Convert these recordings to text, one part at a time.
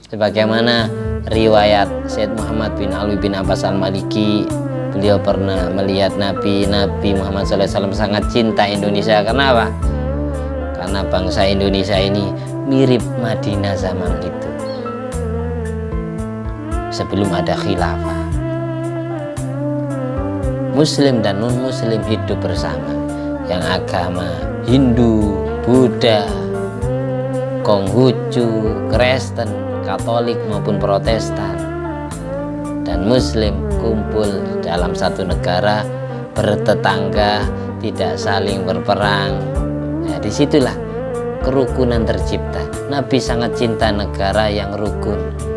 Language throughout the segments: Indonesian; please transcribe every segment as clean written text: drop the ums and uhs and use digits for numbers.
Sebagaimana riwayat Sayyid Muhammad bin Alwi bin Abbas al-Maliki, beliau pernah melihat Nabi Muhammad SAW sangat cinta Indonesia. Karena apa? Karena bangsa Indonesia ini mirip Madinah zaman itu, sebelum ada khilafah. Muslim dan non-muslim hidup bersama, yang agama Hindu, Buddha, Konghucu, Kristen, Katolik maupun Protestan, dan Muslim kumpul dalam satu negara, bertetangga, tidak saling berperang. Nah, disitulah kerukunan tercipta. Nabi sangat cinta negara yang rukun.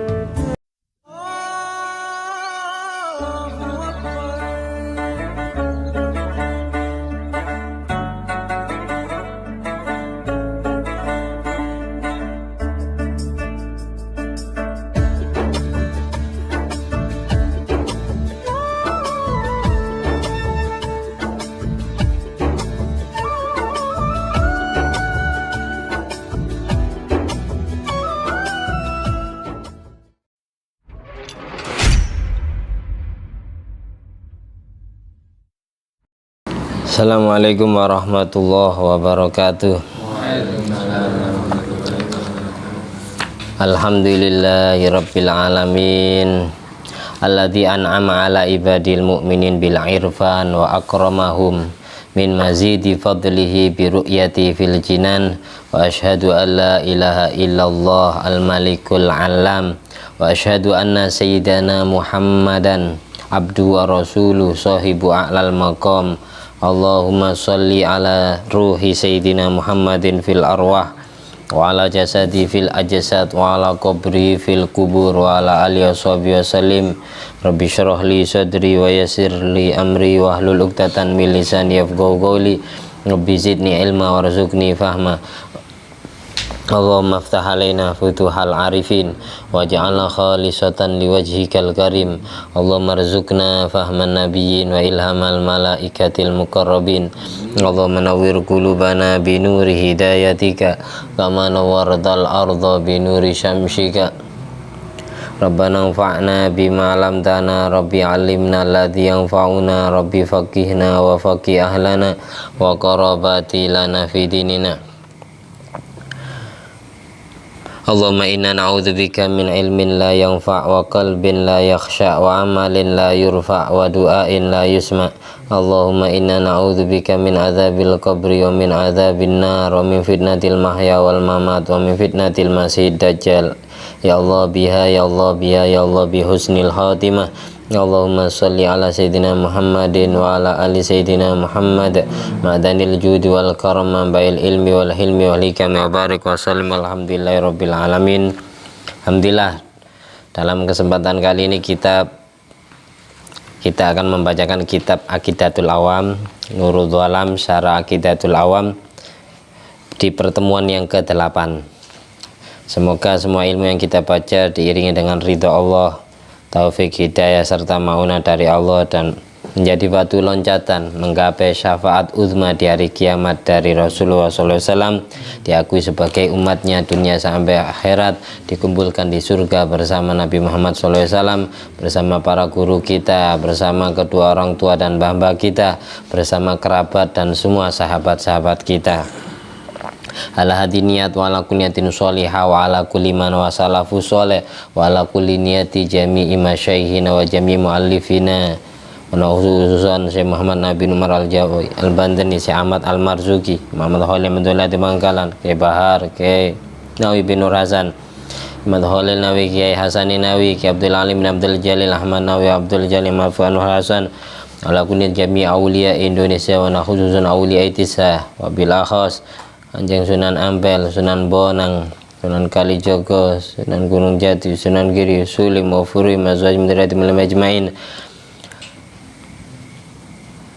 Assalamualaikum warahmatullahi wabarakatuh. Alhamdulillahi rabbil alamin, alladzi an'ama ala ibadil mu'minin bil irfan wa akramahum min mazidi fadlihi bi ru'yati fil jinan, wa asyhadu an la ilaha illallah al malikul alam, wa asyhadu anna sayyidana Muhammadan abdu wa rasuluh sahibu a'lal maqam. Allahumma sholli ala ruhi sayyidina Muhammadin fil arwah, wa ala jasadi fil ajsad, wa ala qabri fil kubur, wa ala alihi washabihi wasallim. Rabbi syrah li sadri wa yassir li amri wa hlul 'uqdatan min lisani yafqahu qawli. Rabbi zidni ilma warzuqni fahma. Allahumma aftah alaina futuhal arifin waj'alna khalisatan liwajhikal karim. Allahumma rzuqna fahman nabiyyin wa ilhamal malaikatil muqarrabin. Allahumma nawwir qulubana binuri hidayatika kama nawwardal arda binuri syamsika. Rabbana anfa'na bima 'allamtana, Rabbi 'allimna alladzi yanfa'una, Rabbi faqihna wa faqih ahlana wa qarabati lana fi dinina. Allahumma inna na'udzubika min ilmin la yanfa' wa qalbin la yakhsha wa amalin la yurfa' wa du'ain la yusma'. Allahumma inna na'udzubika min adzabil qabri wa min adzabin nar wa min fitnatil mahya wal mamat wa min fitnatil masiihid dajjal. Ya Allah biha, ya Allah biha, ya Allah bi husnil khatimah. Allahumma sholli ala sayyidina Muhammadin wa ala ali sayyidina Muhammad ma'danil judi wal karam bail ilmi wal hilmi wal hikam wa barik wa sallim. Alhamdulillahi rabbil alamin. Alhamdulillah, dalam kesempatan kali ini kita akan membacakan kitab Aqidatul Awam, Nurul Dhalam, Syarah Aqidatul Awam di pertemuan yang ke-8. Semoga semua ilmu yang kita baca diiringi dengan ridha Allah, taufik hidayah serta maunah dari Allah, dan menjadi batu loncatan menggapai syafaat uzma di hari kiamat dari Rasulullah SAW, diakui sebagai umatnya dunia sampai akhirat, dikumpulkan di surga bersama Nabi Muhammad SAW, bersama para guru kita, bersama kedua orang tua dan mbah-mbah kita, bersama kerabat dan semua sahabat-sahabat kita. Ala hadi niyat wa ala kulli niyatin sholihah wa ala kulli man wa salafu sholih wa ala kulli niyati jami'i masyaykhina wa jami'i muallifina wa khususan Syekh Muhammad Nabi Umar Al-Jawi Al-Bandani, Syekh Ahmad Al-Marzuki, Muhammad Khalil Abdullah di Bangkalan, Kiai Bahar, Kiai Nawawi bin Nur Hasan, Muhammad Khalil Nawawi, Kiai Hasani Nawawi, Kiai Abdul Alim bin Abdul Jalil, Ahmad Nawawi Abdul Jalil, Mafwan Hasan, ala kulli jami'i auliya Indonesia wa khususan auliya Itisah wa bil akhas Anjing Sunan Ampel, Sunan Bonang, Sunan Kalijogo, Sunan Gunung Jati, Sunan Giri, Sulim, Wafuri, Mazwaj Mudirati Mulim Ajmain.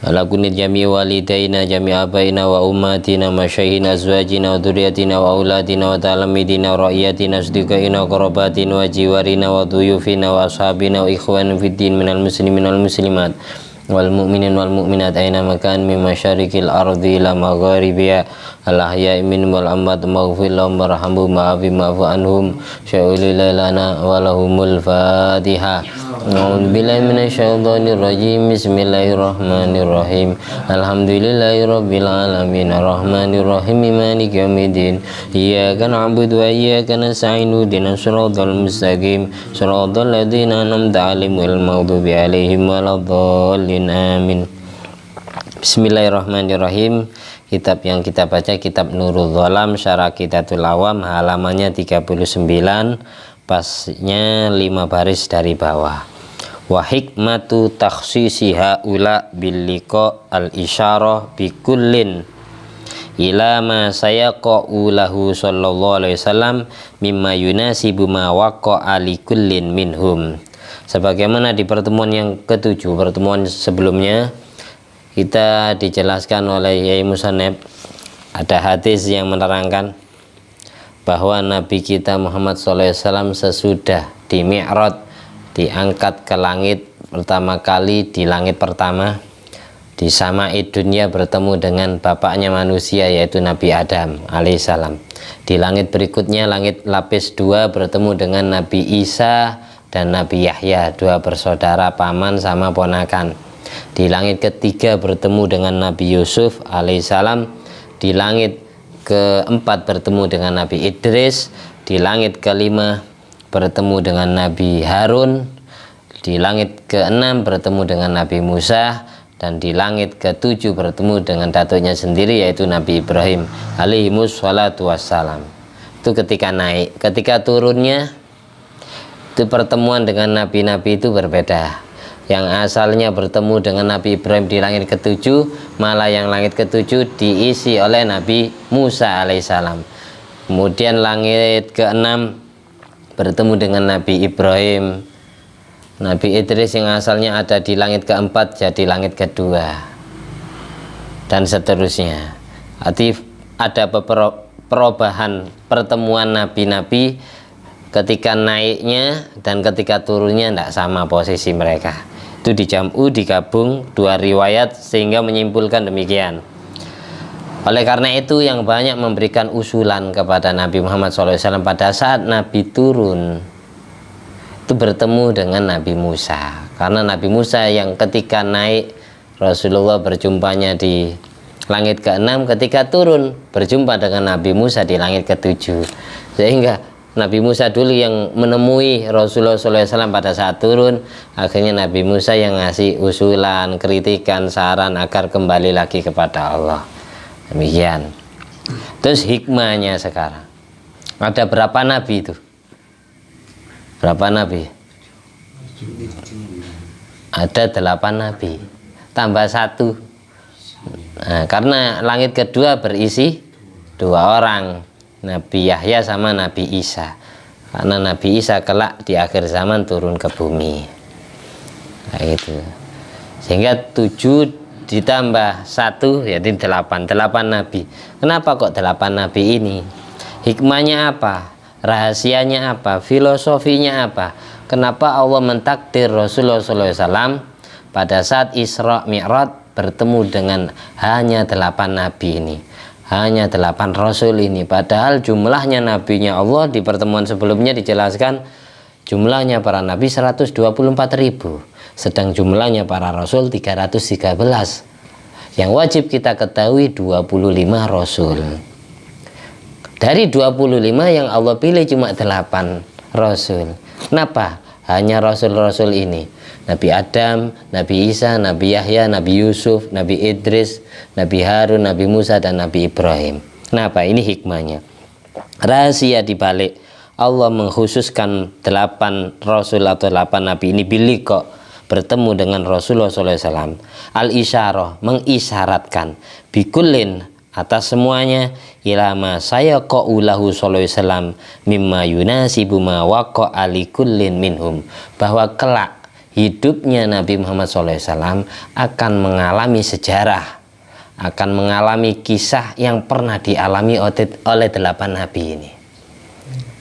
Ala kunit jami walidaina, jami abaina wa ummatina, masyaihina, azwajina, wa dhuriyatina, wa auladina, wa talamidina, wa ra'iyatina, sudikaina, wa korobatina, wa jiwarina, wa duyufina, wa ashabina, wa ikhwan fiddin minal muslimin wal muslimat wal mu'minin wal mu'minat aina makan min masyarikil ardi ila magharibiha. al-ahya'i minhum wal amwat maghfir lahum warhamhum wa'afu anhum sya'uli lana wa lahumul Fatihah. A'udzu billahi minasyaitonir rajim. Bismillahirrahmanirrahim. Alhamdulillahirabbil alamin arrahmanir rahim maliki yaumiddin. Iyyaka na'budu wa iyyaka nasta'in ihdinas siratal mustaqim siratal ladzina an'amta 'alaihim ghairil maghdubi 'alaihim waladdallin. Amin. Bismillahirrahmanirrahim. Kitab yang kita baca kitab Nurul Dhalam Syarah Qidatul Awam, halamannya 39, pasnya 5 baris dari bawah. Wa hikmatu takhsisi haula bil liqa al isyarah bi kullin ila ma sayaqa'u lahu sallallahu alaihi wasallam mimma yunasibu ma waqa'a li kullin minhum. Sebagaimana di pertemuan yang ke-7, pertemuan sebelumnya kita dijelaskan oleh Yai Musannef, ada hadis yang menerangkan bahwa Nabi kita Muhammad SAW sesudah di Mi'raj, diangkat ke langit pertama kali, di langit pertama di Sama'id dunia bertemu dengan bapaknya manusia yaitu Nabi Adam alaihissalam. Di langit berikutnya, langit lapis 2, bertemu dengan Nabi Isa dan Nabi Yahya, 2 bersaudara, paman sama ponakan. Di langit ketiga bertemu dengan Nabi Yusuf alaihissalam. Di langit keempat bertemu dengan Nabi Idris. Di langit kelima bertemu dengan Nabi Harun. Di langit keenam bertemu dengan Nabi Musa. Dan di langit ketujuh bertemu dengan datuknya sendiri yaitu Nabi Ibrahim alaihimus salatu wassalam. Itu ketika naik. Ketika turunnya, itu pertemuan dengan nabi-nabi itu berbeda. Yang asalnya bertemu dengan Nabi Ibrahim di langit ke-7, malah yang langit ke-7 diisi oleh Nabi Musa alaihissalam. Kemudian langit ke-6 bertemu dengan Nabi Ibrahim. Nabi Idris yang asalnya ada di langit ke-4 jadi langit ke-2, dan seterusnya. Arti ada perubahan pertemuan nabi-nabi ketika naiknya dan ketika turunnya tidak sama posisi mereka. Itu dijamu, digabung 2 riwayat sehingga menyimpulkan demikian. Oleh karena itu yang banyak memberikan usulan kepada Nabi Muhammad SAW pada saat Nabi turun itu bertemu dengan Nabi Musa. Karena Nabi Musa yang ketika naik Rasulullah berjumpanya di langit ke-6, ketika turun berjumpa dengan Nabi Musa di langit ke-7. Sehingga Nabi Musa dulu yang menemui Rasulullah SAW pada saat turun. Akhirnya Nabi Musa yang ngasih usulan, kritikan, saran agar kembali lagi kepada Allah. Demikian. Terus hikmahnya sekarang, ada berapa nabi itu? Berapa nabi? Ada 8 nabi tambah 1. Nah, karena langit kedua berisi 2 orang, Nabi Yahya sama Nabi Isa. Karena Nabi Isa kelak di akhir zaman turun ke bumi. Nah, itu. Sehingga 7 ditambah 1 jadi 8 nabi. Kenapa kok 8 nabi ini? Hikmahnya apa? Rahasianya apa? Filosofinya apa? Kenapa Allah mentakdir Rasulullah SAW pada saat Isra Mi'raj bertemu dengan hanya 8 nabi ini? Hanya 8 rasul ini, padahal jumlahnya nabinya Allah di pertemuan sebelumnya dijelaskan jumlahnya para nabi 124.000, sedang jumlahnya para rasul 313. Yang wajib kita ketahui 25 rasul. Dari 25 yang Allah pilih cuma 8 rasul. Kenapa? Hanya rasul-rasul ini. Nabi Adam, Nabi Isa, Nabi Yahya, Nabi Yusuf, Nabi Idris, Nabi Harun, Nabi Musa, dan Nabi Ibrahim. Kenapa? Ini hikmahnya. Rahasia dibalik Allah mengkhususkan 8 rasul atau 8 nabi ini kok bertemu dengan Rasulullah SAW. Al-isyarah, mengisyaratkan bikulin, atas semuanya, ilama saya qaulahu sallallahu alaihi wasallam mimma yunasibu ma waqa'a likullin minhum, bahwa kelak hidupnya Nabi Muhammad SAW akan mengalami sejarah, akan mengalami kisah yang pernah dialami oleh 8 nabi ini.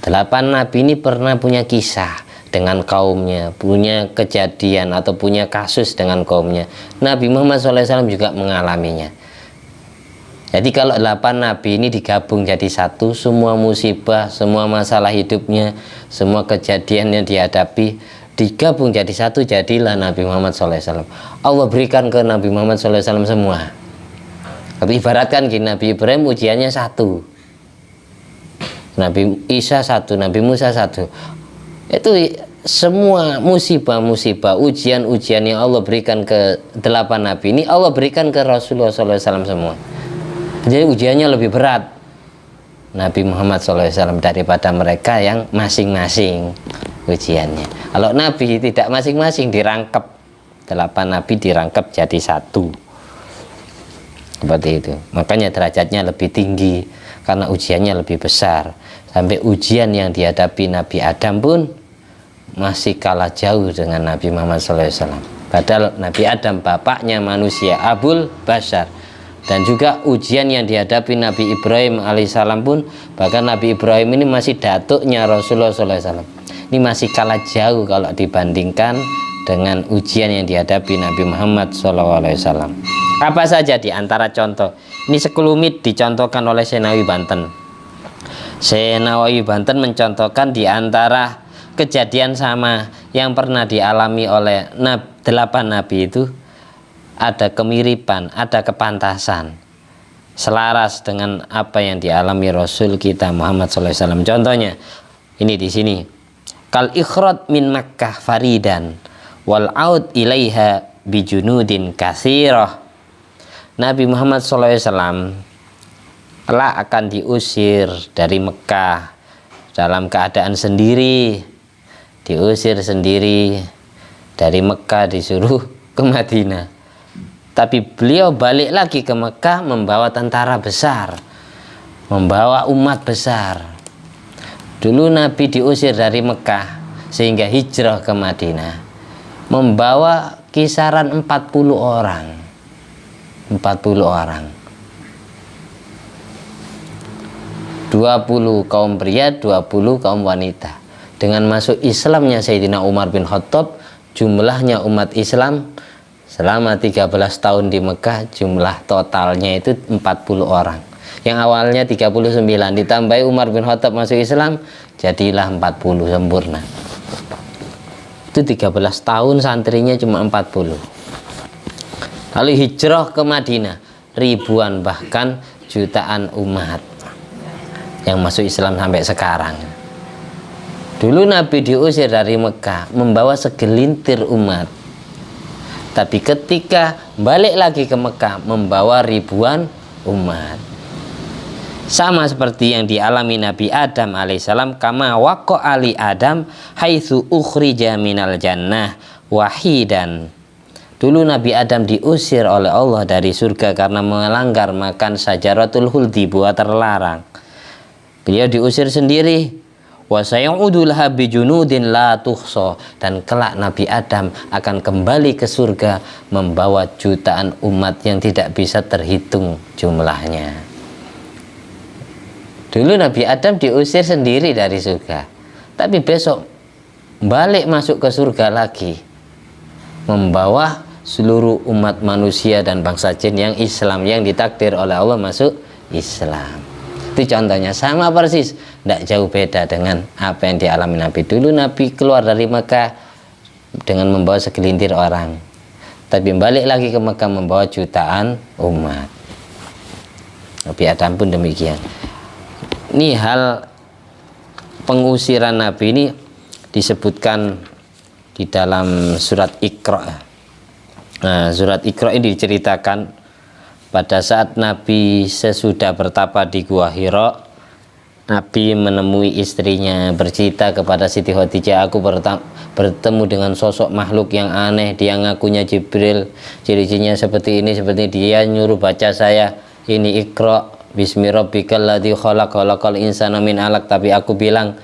8 nabi ini pernah punya kisah dengan kaumnya, punya kejadian atau punya kasus dengan kaumnya. Nabi Muhammad SAW juga mengalaminya. Jadi kalau 8 nabi ini digabung jadi satu, semua musibah, semua masalah hidupnya, semua kejadian yang dihadapi digabung jadi satu, jadilah Nabi Muhammad SAW. Allah berikan ke Nabi Muhammad SAW semua. Tapi ibaratkan gini, Nabi Ibrahim ujiannya satu, Nabi Isa satu, Nabi Musa satu. Itu semua musibah-musibah, ujian-ujian yang Allah berikan ke 8 nabi ini, Allah berikan ke Rasulullah SAW semua. Jadi ujiannya lebih berat Nabi Muhammad SAW daripada mereka yang masing-masing ujiannya. Kalau Nabi tidak masing-masing, dirangkep 8 nabi dirangkep jadi satu. Seperti itu. Makanya derajatnya lebih tinggi karena ujiannya lebih besar. Sampai ujian yang dihadapi Nabi Adam pun masih kalah jauh dengan Nabi Muhammad SAW. Padahal Nabi Adam bapaknya manusia, Abul Bashar. Dan juga ujian yang dihadapi Nabi Ibrahim alaihissalam pun, bahkan Nabi Ibrahim ini masih datuknya Rasulullah SAW. Ini masih kalah jauh kalau dibandingkan dengan ujian yang dihadapi Nabi Muhammad SAW. Apa saja di antara contoh? Ini sekelumit dicontohkan oleh Senawi Banten. Senawi Banten mencontohkan di antara kejadian sama yang pernah dialami oleh 8 nabi itu ada kemiripan, ada kepantasan, selaras dengan apa yang dialami Rasul kita Muhammad SAW. Contohnya ini di sini, kal ikhraj min Makkah faridan wal aud ilaiha bijunudin katsirah. Nabi Muhammad SAW telah akan diusir dari Mekah dalam keadaan sendiri, diusir sendiri dari Mekah, disuruh ke Madinah. Tapi beliau balik lagi ke Mekah membawa tentara besar, membawa umat besar. Dulu Nabi diusir dari Mekah sehingga hijrah ke Madinah, membawa kisaran 40 orang. 40 orang. 20 kaum pria, 20 kaum wanita. Dengan masuk Islamnya Sayyidina Umar bin Khattab, jumlahnya umat Islam selama 13 tahun di Mekah, jumlah totalnya itu 40 orang. Yang awalnya 39, ditambahi Umar bin Khattab masuk Islam, jadilah 40 sempurna. Itu 13 tahun santrinya cuma 40. Lalu hijrah ke Madinah, ribuan bahkan jutaan umat yang masuk Islam sampai sekarang. Dulu Nabi diusir dari Mekah membawa segelintir umat, tapi ketika balik lagi ke Mekah membawa ribuan umat. Sama seperti yang dialami Nabi Adam alaihissalam, kama waqo ali Adam haitsu ukhrija minal jannah wahidan. Dulu Nabi Adam diusir oleh Allah dari surga karena melanggar makan sajaratul khuldi, buah terlarang. Beliau diusir sendiri. Wa sayaudu laha bijunudin la tuhsa, dan kelak Nabi Adam akan kembali ke surga membawa jutaan umat yang tidak bisa terhitung jumlahnya. Dulu Nabi Adam diusir sendiri dari surga, tapi besok balik masuk ke surga lagi, membawa seluruh umat manusia dan bangsa jin yang Islam, yang ditakdir oleh Allah masuk Islam. Itu contohnya, sama persis, tidak jauh beda dengan apa yang dialami Nabi. Dulu Nabi keluar dari Mekah dengan membawa segelintir orang, tapi balik lagi ke Mekah membawa jutaan umat. Nabi Adam pun demikian. Ini hal pengusiran Nabi ini disebutkan di dalam surat Iqra. Nah, surat Iqra ini diceritakan pada saat Nabi sesudah bertapa di Gua Hira, Nabi menemui istrinya, bercerita kepada Siti Khadijah, aku bertemu dengan sosok makhluk yang aneh, dia ngakunya Jibril, ciri-cirinya seperti ini, seperti dia nyuruh baca saya ini Iqra bismi rabbikal ladzi khalaq khalaqal insana min 'alaq, tapi aku bilang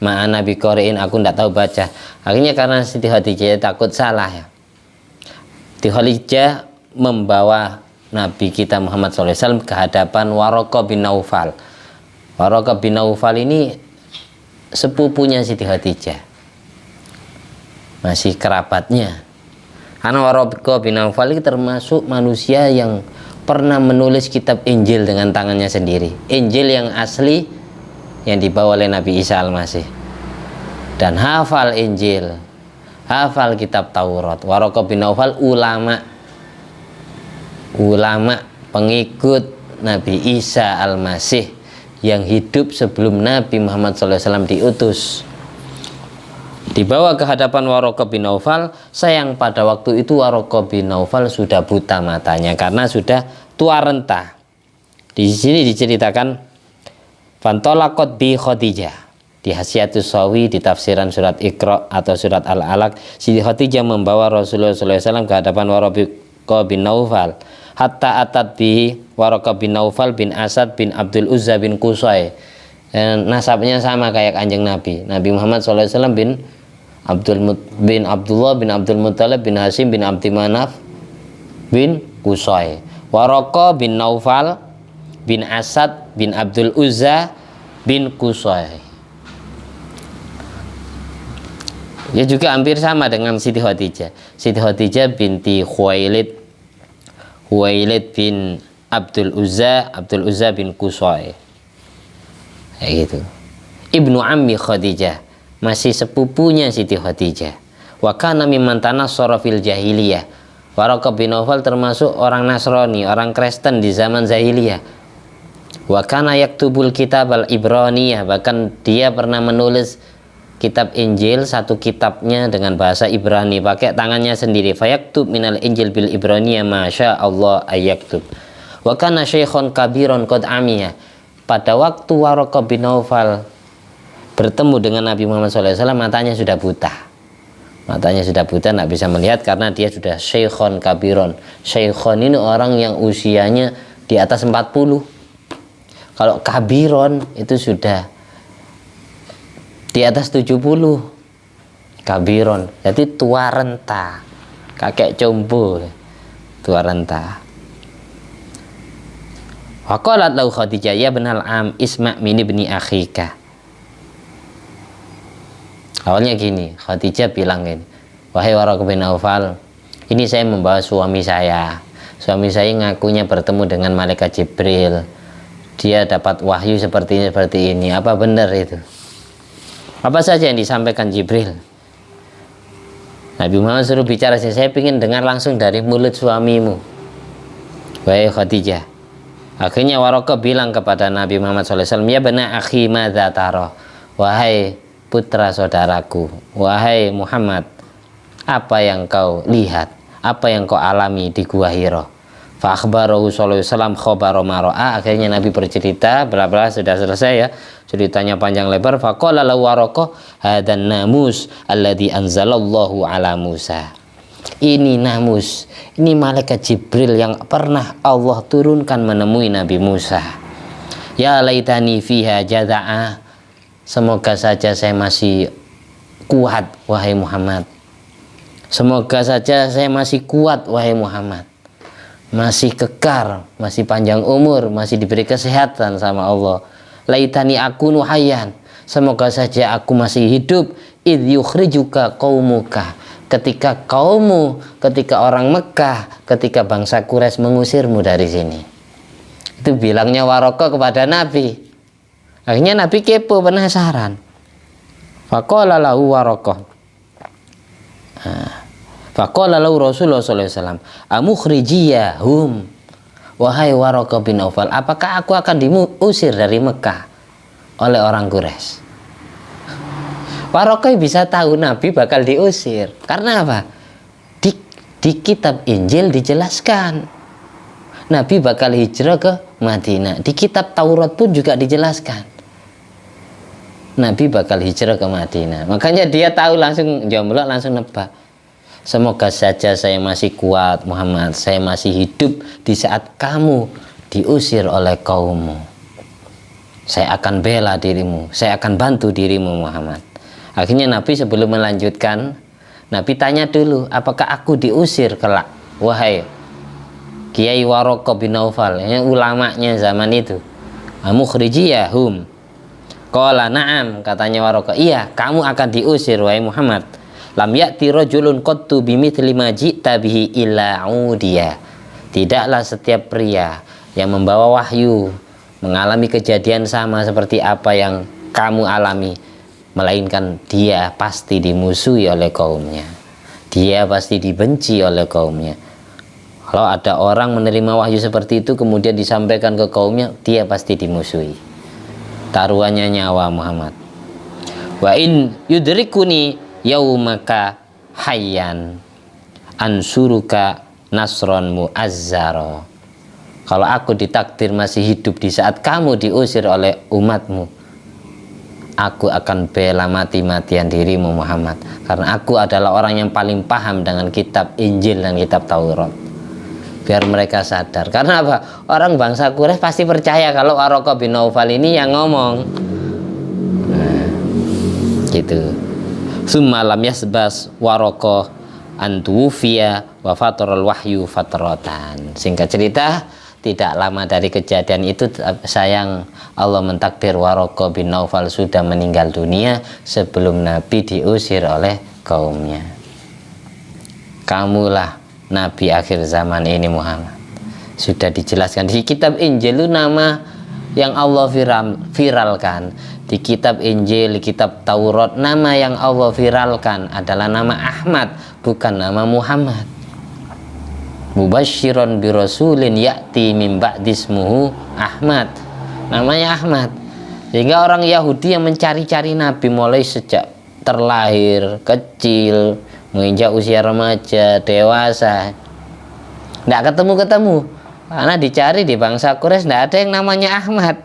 ma'ana biqari'in, aku tidak tahu baca. Akhirnya karena Siti Khadijah takut salah ya, Siti Khadijah membawa Nabi kita Muhammad SAW ke hadapan Waraqah bin Naufal. Waraqah bin Naufal ini sepupunya Siti Khadijah, masih kerabatnya. Karena Waraqah bin Naufal ini termasuk manusia yang pernah menulis kitab Injil dengan tangannya sendiri. Injil yang asli yang dibawa oleh Nabi Isa Al-Masih. Dan hafal Injil, hafal kitab Taurat. Waraqah bin Naufal ulama pengikut Nabi Isa Al-Masih yang hidup sebelum Nabi Muhammad SAW diutus. Dibawa ke hadapan Waraqah bin Naufal. Sayang pada waktu itu Waraqah bin Naufal sudah buta matanya karena sudah tua renta. Di sini diceritakan fantolakot bi Khadijah di Hasyiatus Sawi di tafsiran surat Iqra atau surat Al-Alaq. Siti Khadijah membawa Rasulullah SAW ke hadapan Waraqah bin Naufal hatta atat bi Waraqah bin Naufal bin Asad bin Abdul Uzza bin Qusay. Nasabnya sama kayak Kanjeng Nabi Muhammad SAW bin Abdullah bin Abdul Muttalib bin Hasim bin Abdi Manaf bin Qusay. Waraqah bin Naufal bin Asad bin Abdul Uzza bin Qusay. Dia juga hampir sama dengan Siti Khadijah. Siti Khadijah binti Khuwailid bin Abdul Uzza bin Qusay. Kayak gitu. Ibnu Ammi Khadijah, masih sepupunya Siti Khadijah. Wa kana mimman tanassara fil jahiliyah. Waraqah bin Naufal termasuk orang Nasrani, orang Kristen di zaman jahiliyah. Wa kana yaktubul kitab al-Ibraniyah, bahkan dia pernah menulis kitab Injil, satu kitabnya dengan bahasa Ibrani, pakai tangannya sendiri. Fayaktub minal Injil bil Ibraniyah masya Allah ayaktub. Wa kana syaikhun kabiron qad amiyah. Pada waktu Waraqah bin Naufal bertemu dengan Nabi Muhammad SAW, matanya sudah buta. Matanya sudah buta, tidak bisa melihat karena dia sudah syaikhun kabiron. Syaikhun ini orang yang usianya di atas 40. Kalau kabiron itu sudah di atas 70. Kabiron, jadi tua renta, kakek combo, tua renta. Waqalat lahu Khadijah ya benal am isma' min ibni akhika. Awalnya gini, Khadijah bilang gini, wahai Waraqah bin Naufal, ini saya membawa suami saya. Suami saya ngakunya bertemu dengan malaikat Jibril. Dia dapat wahyu seperti ini. Apa benar itu? Apa saja yang disampaikan Jibril? Nabi Muhammad suruh bicara, saya ingin dengar langsung dari mulut suamimu, wahai Khadijah. Akhirnya Waraqah bilang kepada Nabi Muhammad SAW, ya bena akhi madza tara, wahai putra saudaraku, wahai Muhammad, apa yang kau lihat, apa yang kau alami di Gua Hira. Fa akhbarahu sallallahu alaihi wasallam khabara ma ra'a. Akhirnya Nabi bercerita, bla sudah selesai ya. Ceritanya panjang lebar. Faqala lahu Waraqah, hadan namus alladzi anzalallahu ala Musa. Ini namus, ini malaikat Jibril yang pernah Allah turunkan menemui Nabi Musa. Ya laitani fiha jazaa. Semoga saja saya masih kuat, wahai Muhammad. Semoga saja saya masih kuat, wahai Muhammad. Masih kekar, masih panjang umur, masih diberi kesehatan sama Allah. Laitani akunu hayyan. Semoga saja aku masih hidup. Idh yukhrijuka qaumuka. Ketika kaummu, ketika orang Mekah, ketika bangsa Quraisy mengusirmu dari sini. Itu bilangnya Waraqah kepada Nabi. Akhirnya Nabi kepo, penasaran. Faqala lahu Waraqah. Faqala lahu Rasulullah SAW, amukhrijiyahum. Wahai Waraqah bin Naufal, apakah aku akan diusir dari Mekah oleh orang Quraisy? Waraqah bisa tahu Nabi bakal diusir. Karena apa? Di kitab Injil dijelaskan Nabi bakal hijrah ke Madinah. Di kitab Taurat pun juga dijelaskan Nabi bakal hijrah ke Madinah. Makanya dia tahu langsung, jomblo langsung nebak. Semoga saja saya masih kuat Muhammad, saya masih hidup di saat kamu diusir oleh kaummu. Saya akan bela dirimu, saya akan bantu dirimu Muhammad. Akhirnya Nabi sebelum melanjutkan, Nabi tanya dulu, apakah aku diusir kelak? Wahai Kiai Waraqah bin Naufal, yang ulamanya zaman itu. Amukhrijiyahum. Qala na'am, katanya Waraqah, iya kamu akan diusir wahai Muhammad. Lam ya'ti rajulun qattu bimithli ma ji'ta bihi illa udiya. Tidaklah setiap pria yang membawa wahyu mengalami kejadian sama seperti apa yang kamu alami, melainkan dia pasti dimusuhi oleh kaumnya. Dia pasti dibenci oleh kaumnya. Kalau ada orang menerima wahyu seperti itu kemudian disampaikan ke kaumnya, dia pasti dimusuhi. Taruhannya nyawa Muhammad. Wa in yudrikuni yaumaka hayyan ansuruka nasron muazzaro. Kalau aku ditakdir masih hidup di saat kamu diusir oleh umatmu, aku akan bela mati-matian dirimu Muhammad, karena aku adalah orang yang paling paham dengan kitab Injil dan kitab Taurat. Biar mereka sadar. Karena apa? Orang bangsa Quraisy pasti percaya kalau Waraqah bin Naufal ini yang ngomong. Nah, gitu. Summa lam yasbas Waraqah antuwfiya wa fataral wahyu fatratan. Singkat cerita, tidak lama dari kejadian itu sayang Allah mentakdir Waraqah bin Naufal sudah meninggal dunia sebelum Nabi diusir oleh kaumnya. Kamulah Nabi akhir zaman ini Muhammad. Sudah dijelaskan di kitab Injil itu nama yang Allah viralkan. Di kitab Injil, di kitab Taurat, nama yang Allah viralkan adalah nama Ahmad, bukan nama Muhammad. Mubasysyiron bi rasulin ya'ti min ba'dismuhu Ahmad. Namanya Ahmad. Sehingga orang Yahudi yang mencari-cari Nabi mulai sejak terlahir, kecil, menginjak usia remaja, dewasa, tidak ketemu-ketemu, karena dicari di bangsa Quraisy tidak ada yang namanya Ahmad.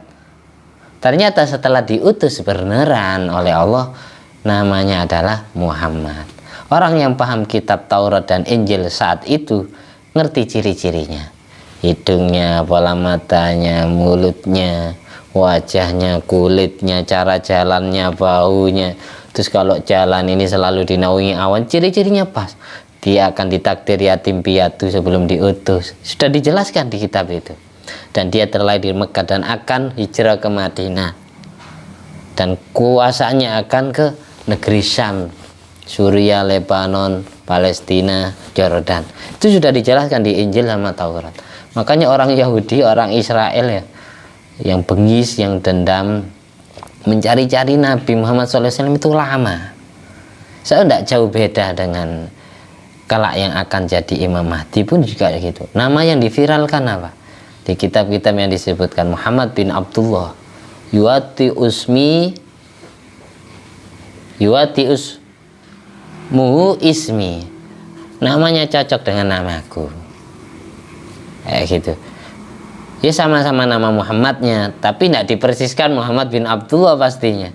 Ternyata setelah diutus beneran oleh Allah, namanya adalah Muhammad. Orang yang paham kitab Taurat dan Injil saat itu ngerti ciri-cirinya, hidungnya, pola matanya, mulutnya, wajahnya, kulitnya, cara jalannya, baunya. Terus kalau jalan ini selalu dinaungi awan, ciri-cirinya pas. Dia akan ditakdir yatim piatu sebelum diutus. Sudah dijelaskan di kitab itu. Dan dia terlahir di Mekah dan akan hijrah ke Madinah. Dan kuasanya akan ke negeri Syam, Suriah, Lebanon, Palestina, Jordan. Itu sudah dijelaskan di Injil sama Taurat. Makanya orang Yahudi, orang Israel ya, yang bengis, yang dendam, mencari-cari Nabi Muhammad SAW itu lama. Saya tidak jauh beda dengan kelak yang akan jadi Imam Mahdi pun juga gitu. Nama yang diviralkan apa? Di kitab-kitab yang disebutkan Muhammad bin Abdullah, yuati usmuhu ismi. Namanya cocok dengan namaku. Kayak gitu. Ya sama-sama nama Muhammadnya, tapi tidak dipersiskan Muhammad bin Abdullah pastinya.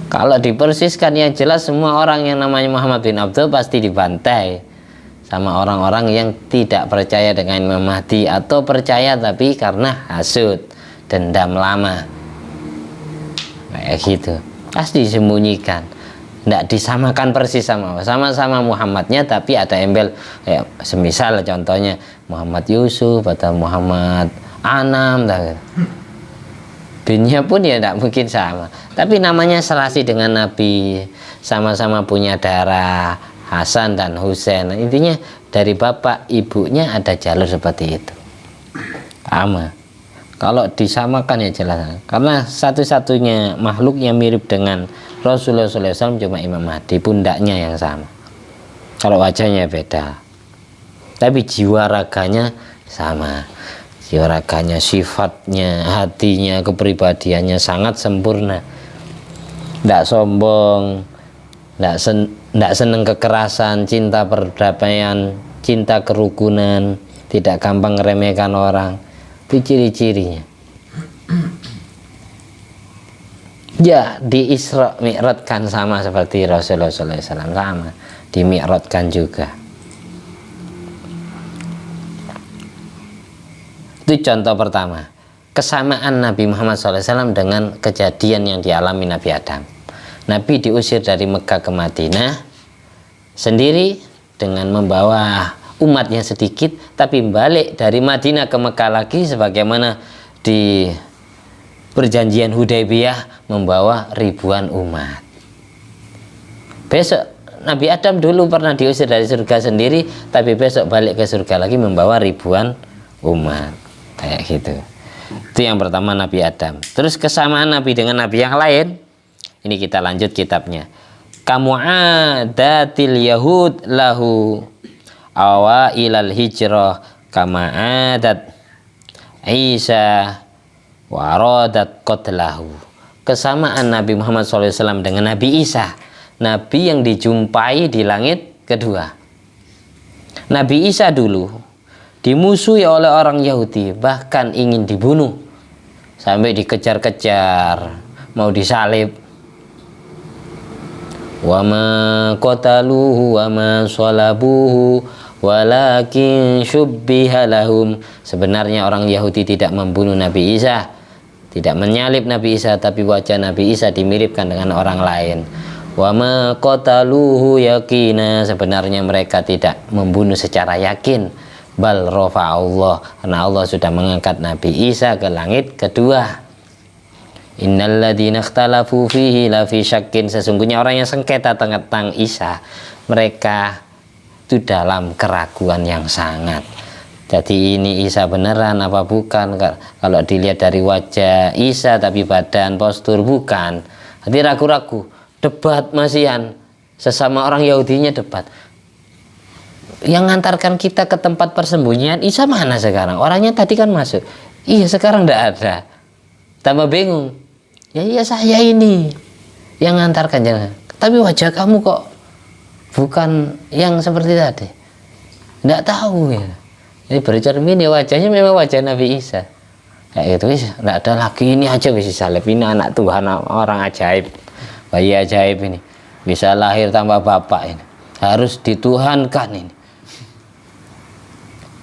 Kalau dipersiskan yang jelas semua orang yang namanya Muhammad bin Abdullah pasti dibantai sama orang-orang yang tidak percaya dengan Imam Mahdi, atau percaya tapi karena hasud, dendam lama. Kayak gitu. Pasti disembunyikan. Tidak disamakan persis sama Muhammadnya, tapi ada embel ya, semisal contohnya Muhammad Yusuf atau Muhammad Anam, binnya pun ya tidak mungkin sama, tapi namanya serasi dengan Nabi, sama-sama punya darah Hasan dan Husain. Intinya dari bapak ibunya ada jalur seperti itu, sama. Kalau disamakan ya jelas, karena satu-satunya makhluk yang mirip dengan Rasulullah SAW cuma Imam Mahdi, pundaknya yang sama. Kalau wajahnya beda, tapi jiwa raganya sama. Jiwa raganya, sifatnya, hatinya, kepribadiannya sangat sempurna. Tidak sombong, tidak senang kekerasan, cinta perdamaian, cinta kerukunan, tidak gampang meremehkan orang. Itu ciri-cirinya. Ya, di Isra Mi'rajkan sama seperti Rasulullah SAW, sama, di Mi'rajkan juga. Itu contoh pertama, kesamaan Nabi Muhammad SAW dengan kejadian yang dialami Nabi Adam. Nabi diusir dari Mekah ke Madinah sendiri dengan membawa umatnya sedikit, tapi balik dari Madinah ke Mekah lagi sebagaimana di perjanjian Hudaybiyah membawa ribuan umat. Besok Nabi Adam dulu pernah diusir dari surga sendiri, tapi besok balik ke surga lagi membawa ribuan umat, kayak gitu. Itu yang pertama Nabi Adam. Terus kesamaan Nabi dengan Nabi yang lain, ini kita lanjut kitabnya. Kamu'adatil Yahud lahu awailal hijrah kama adat Isa waradat qatlahu. Kesamaan Nabi Muhammad SAW dengan Nabi Isa, Nabi yang dijumpai di langit kedua. Nabi Isa dulu dimusuhi oleh orang Yahudi, bahkan ingin dibunuh, sampai dikejar-kejar, mau disalib. Wa ma qataluhu wa ma salabuhu walakin syubbiha lahum. Sebenarnya orang Yahudi tidak membunuh Nabi Isa, tidak menyalib Nabi Isa, tapi wajah Nabi Isa dimiripkan dengan orang lain. Wa ma qataluhu yakina. Sebenarnya mereka tidak membunuh secara yakin. Bal rafa'allah, karena Allah sudah mengangkat Nabi Isa ke langit kedua. Innal ladzina ikhtalafu fihi la fi syakkin. Sesungguhnya orang yang sengketa tentang Isa, mereka itu dalam keraguan yang sangat. Jadi ini Isa beneran apa bukan? Kalau dilihat dari wajah Isa tapi badan postur bukan. Jadi ragu-ragu, debat masihan, sesama orang Yahudinya debat. Yang ngantarkan kita ke tempat persembunyian Isa mana sekarang? Orangnya tadi kan masuk. Iya, sekarang tidak ada. Tambah bingung. Ya iya, saya ini yang ngantarkan, jangan. Tapi wajah kamu kok bukan yang seperti tadi. Tidak tahu ya. Ini bercermin ya, wajahnya memang wajah Nabi Isa. Kayak gitu, tidak ada lagi, ini aja bisa salib. Ini anak Tuhan, orang ajaib, bayi ajaib ini. Bisa lahir tanpa bapak ini. Harus dituhankan ini.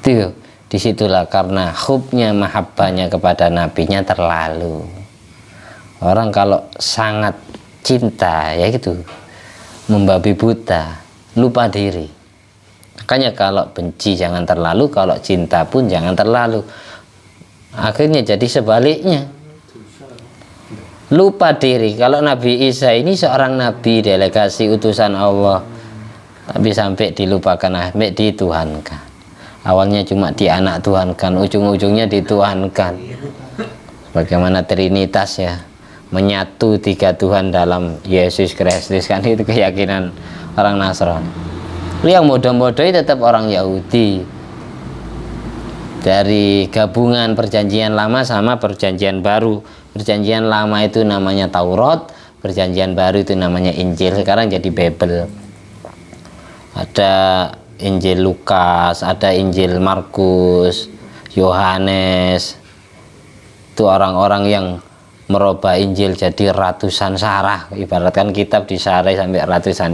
Itu, disitulah karena hubnya, mahabbahnya kepada nabinya terlalu. Orang kalau sangat cinta ya gitu, membabi buta, lupa diri. Makanya kalau benci jangan terlalu, kalau cinta pun jangan terlalu. Akhirnya jadi sebaliknya, lupa diri. Kalau Nabi Isa ini seorang nabi, delegasi utusan Allah, tapi sampai dilupakan, sampai dituhankan. Awalnya cuma dianak Tuhankan, ujung-ujungnya dituhankan. Bagaimana Trinitas ya, menyatu tiga Tuhan dalam Yesus Kristus, kan itu keyakinan orang Nasrani. Yang bodoh-bodoh tetap orang Yahudi. Dari gabungan perjanjian lama sama perjanjian baru. Perjanjian lama itu namanya Taurat, perjanjian baru itu namanya Injil. Sekarang jadi Bible. Ada Injil Lukas, ada Injil Markus, Yohanes. Itu orang-orang yang merubah Injil jadi ratusan sarah, ibaratkan kitab disarai sampai ratusan.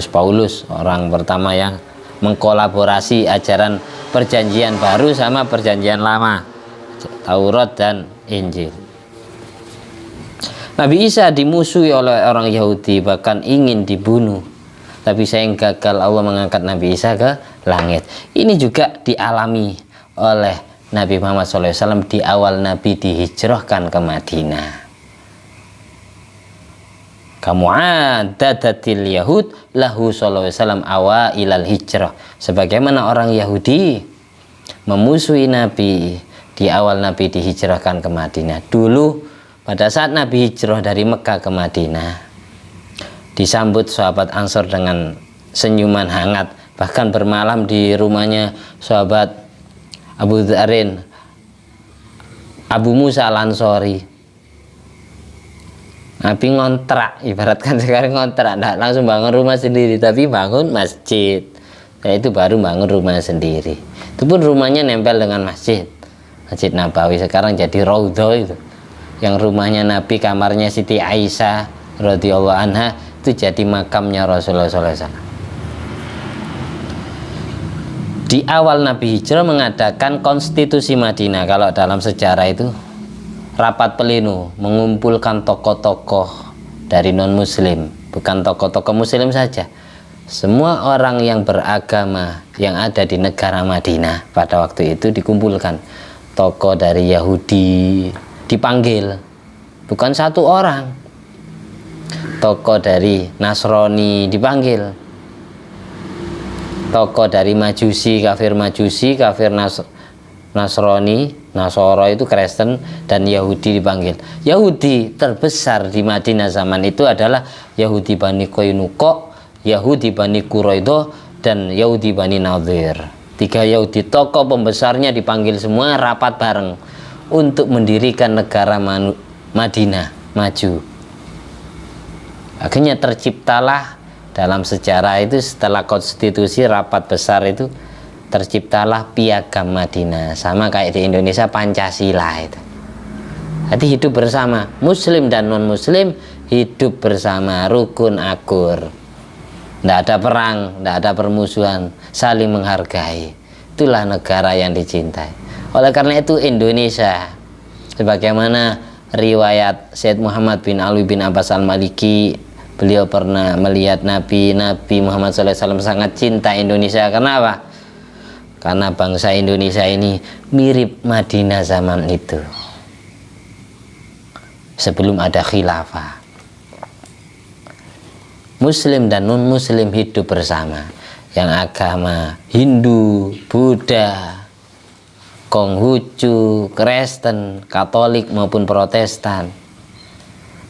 Paulus orang pertama yang mengkolaborasi ajaran perjanjian baru sama perjanjian lama, Taurat dan Injil. Nabi Isa dimusuhi oleh orang Yahudi, bahkan ingin dibunuh, tapi sayang gagal, Allah mengangkat Nabi Isa ke langit. Ini juga dialami oleh Nabi Muhammad SAW di awal Nabi dihijrahkan ke Madinah. Kamu'adadatil Yahud lahu SAW awailal hijrah. Sebagaimana orang Yahudi memusuhi Nabi di awal Nabi dihijrahkan ke Madinah. Dulu pada saat Nabi hijrah dari Mekah ke Madinah, disambut sahabat Ansor dengan senyuman hangat, bahkan bermalam di rumahnya sahabat Abu Dzarin, Abu Musa Al-Ansori. Nabi ngontrak, ibaratkan sekarang ngontrak, tidak langsung bangun rumah sendiri, tapi bangun masjid. Nah, itu baru bangun rumah sendiri. Itu pun rumahnya nempel dengan masjid, Masjid Nabawi. Sekarang jadi Raudhah itu. Yang rumahnya Nabi, kamarnya Siti Aisyah radhiyallahu anha, itu jadi makamnya Rasulullah SAW. Di awal Nabi hijrah mengadakan konstitusi Madinah. Kalau dalam sejarah itu rapat pleno, mengumpulkan tokoh-tokoh dari non muslim, bukan tokoh-tokoh muslim saja, semua orang yang beragama yang ada di negara Madinah pada waktu itu dikumpulkan. Tokoh dari Yahudi dipanggil bukan satu orang. Tokoh dari Nasrani dipanggil, tokoh dari Majusi, kafir Nasrani, Nasoro itu Kristen, dan Yahudi dipanggil. Yahudi terbesar di Madinah zaman itu adalah Yahudi Bani Qainuqa, Yahudi Bani Quraidah, dan Yahudi Bani Nadir. 3 Yahudi tokoh pembesarnya dipanggil semua rapat bareng untuk mendirikan negara Madinah maju. Akhirnya terciptalah dalam sejarah itu, setelah konstitusi rapat besar itu, terciptalah Piagam Madinah, sama kayak di Indonesia Pancasila itu. Jadi hidup bersama, muslim dan non muslim hidup bersama, rukun akur, tidak ada perang, tidak ada permusuhan, saling menghargai. Itulah negara yang dicintai. Oleh karena itu Indonesia, sebagaimana riwayat Syed Muhammad bin Alwi bin Abbas Al-Maliki, beliau pernah melihat Nabi Muhammad SAW sangat cinta Indonesia. Kenapa? Karena bangsa Indonesia ini mirip Madinah zaman itu, sebelum ada khilafah. Muslim dan non muslim hidup bersama, yang agama Hindu, Buddha, Konghucu, Kristen, Katolik maupun Protestan,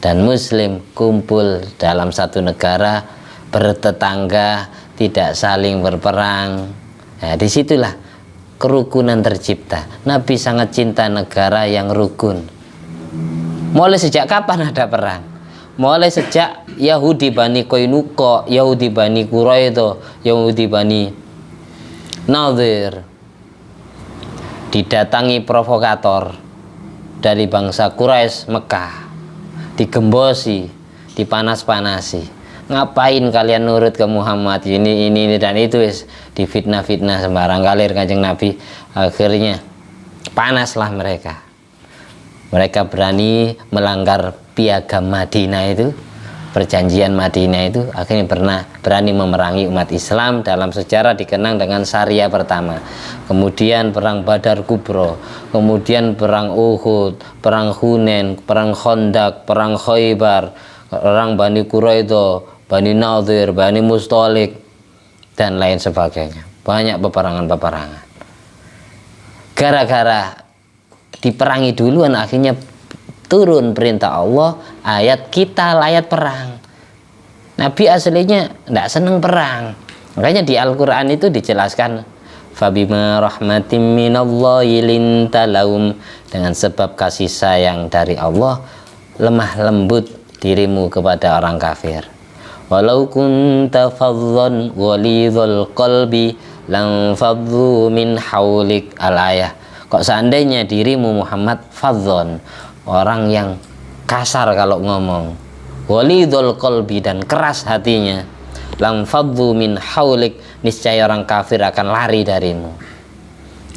dan muslim kumpul dalam satu negara, bertetangga, tidak saling berperang. Nah, disitulah kerukunan tercipta. Nabi sangat cinta negara yang rukun. Mulai sejak kapan ada perang? Mulai sejak Yahudi Bani Qainuqa, Yahudi Bani Quraidah, Yahudi Bani Nadir didatangi provokator dari bangsa Quraisy Mekah, digembosi, dipanas-panasi. Ngapain kalian nurut ke Muhammad, ini dan itu, difitnah-fitnah sembarang kalir Kanjeng Nabi. Akhirnya panaslah mereka. Mereka berani melanggar Piagam Madinah itu, perjanjian Madinah itu. Akhirnya berani memerangi umat Islam. Dalam sejarah dikenang dengan Syariah pertama, kemudian perang Badar Kubro, kemudian perang Uhud, perang Hunain, perang Khandaq, perang Khaybar, perang Bani Quraidah, Bani Nadir, Bani Mustalik, dan lain sebagainya. Banyak peperangan-peperangan. Gara-gara diperangi duluan, akhirnya turun perintah Allah, ayat kita layak perang. Nabi aslinya tidak senang perang, makanya di Al-Quran itu dijelaskan, fabima rahmatim minallahi linta lahum, dengan sebab kasih sayang dari Allah lemah lembut dirimu kepada orang kafir. Walau kunta fadhan ghalidhal qalbi lang fadhu min haulik, al-ayah. Kok seandainya dirimu Muhammad fadhon, orang yang kasar kalau ngomong, walidul qalbi, dan keras hatinya, lam fadhu min haulik, niscaya orang kafir akan lari darimu.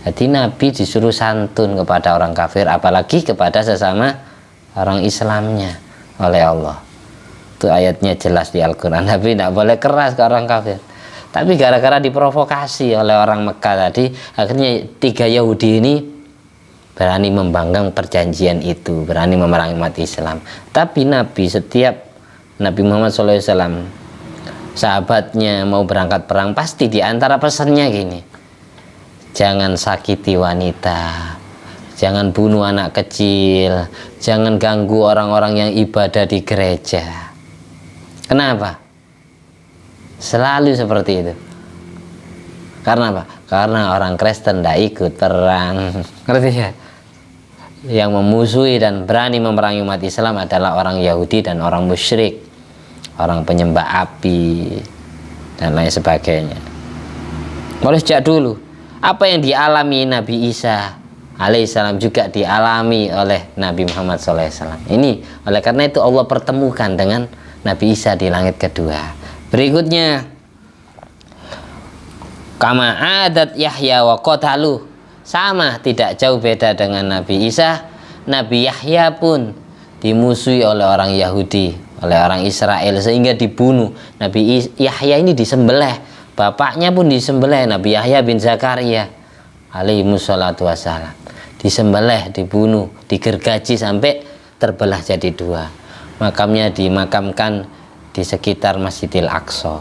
Jadi Nabi disuruh santun kepada orang kafir, apalagi kepada sesama orang Islamnya oleh Allah. Itu ayatnya jelas di Al-Quran. Nabi tidak boleh keras ke orang kafir. Tapi gara-gara diprovokasi oleh orang Mekah tadi, akhirnya 3 Yahudi ini berani membanggang perjanjian itu, berani memerangi umat Islam. Tapi setiap Nabi Muhammad SAW, sahabatnya mau berangkat perang, pasti diantara pesannya gini: jangan sakiti wanita, jangan bunuh anak kecil, jangan ganggu orang-orang yang ibadah di gereja. Kenapa? Selalu seperti itu. Karena apa? Karena orang Kristen tidak ikut perang. Ngerti ya? Yang memusuhi dan berani memerangi umat Islam adalah orang Yahudi dan orang musyrik, orang penyembah api, dan lain sebagainya. Mulai sejak dulu, apa yang dialami Nabi Isa alaihissalam juga dialami oleh Nabi Muhammad SAW. Ini oleh karena itu Allah pertemukan dengan Nabi Isa di langit kedua. Berikutnya, kama adat Yahya wa qatalu, sama, tidak jauh beda dengan Nabi Isa. Nabi Yahya pun dimusuhi oleh orang Yahudi, oleh orang Israel, sehingga dibunuh. Nabi Yahya ini disembelih, bapaknya pun disembelih, Nabi Yahya bin Zakaria alaihi wassalatu wassalam, disembelih, dibunuh, digergaji sampai terbelah jadi dua. Makamnya dimakamkan di sekitar Masjidil Aqsa.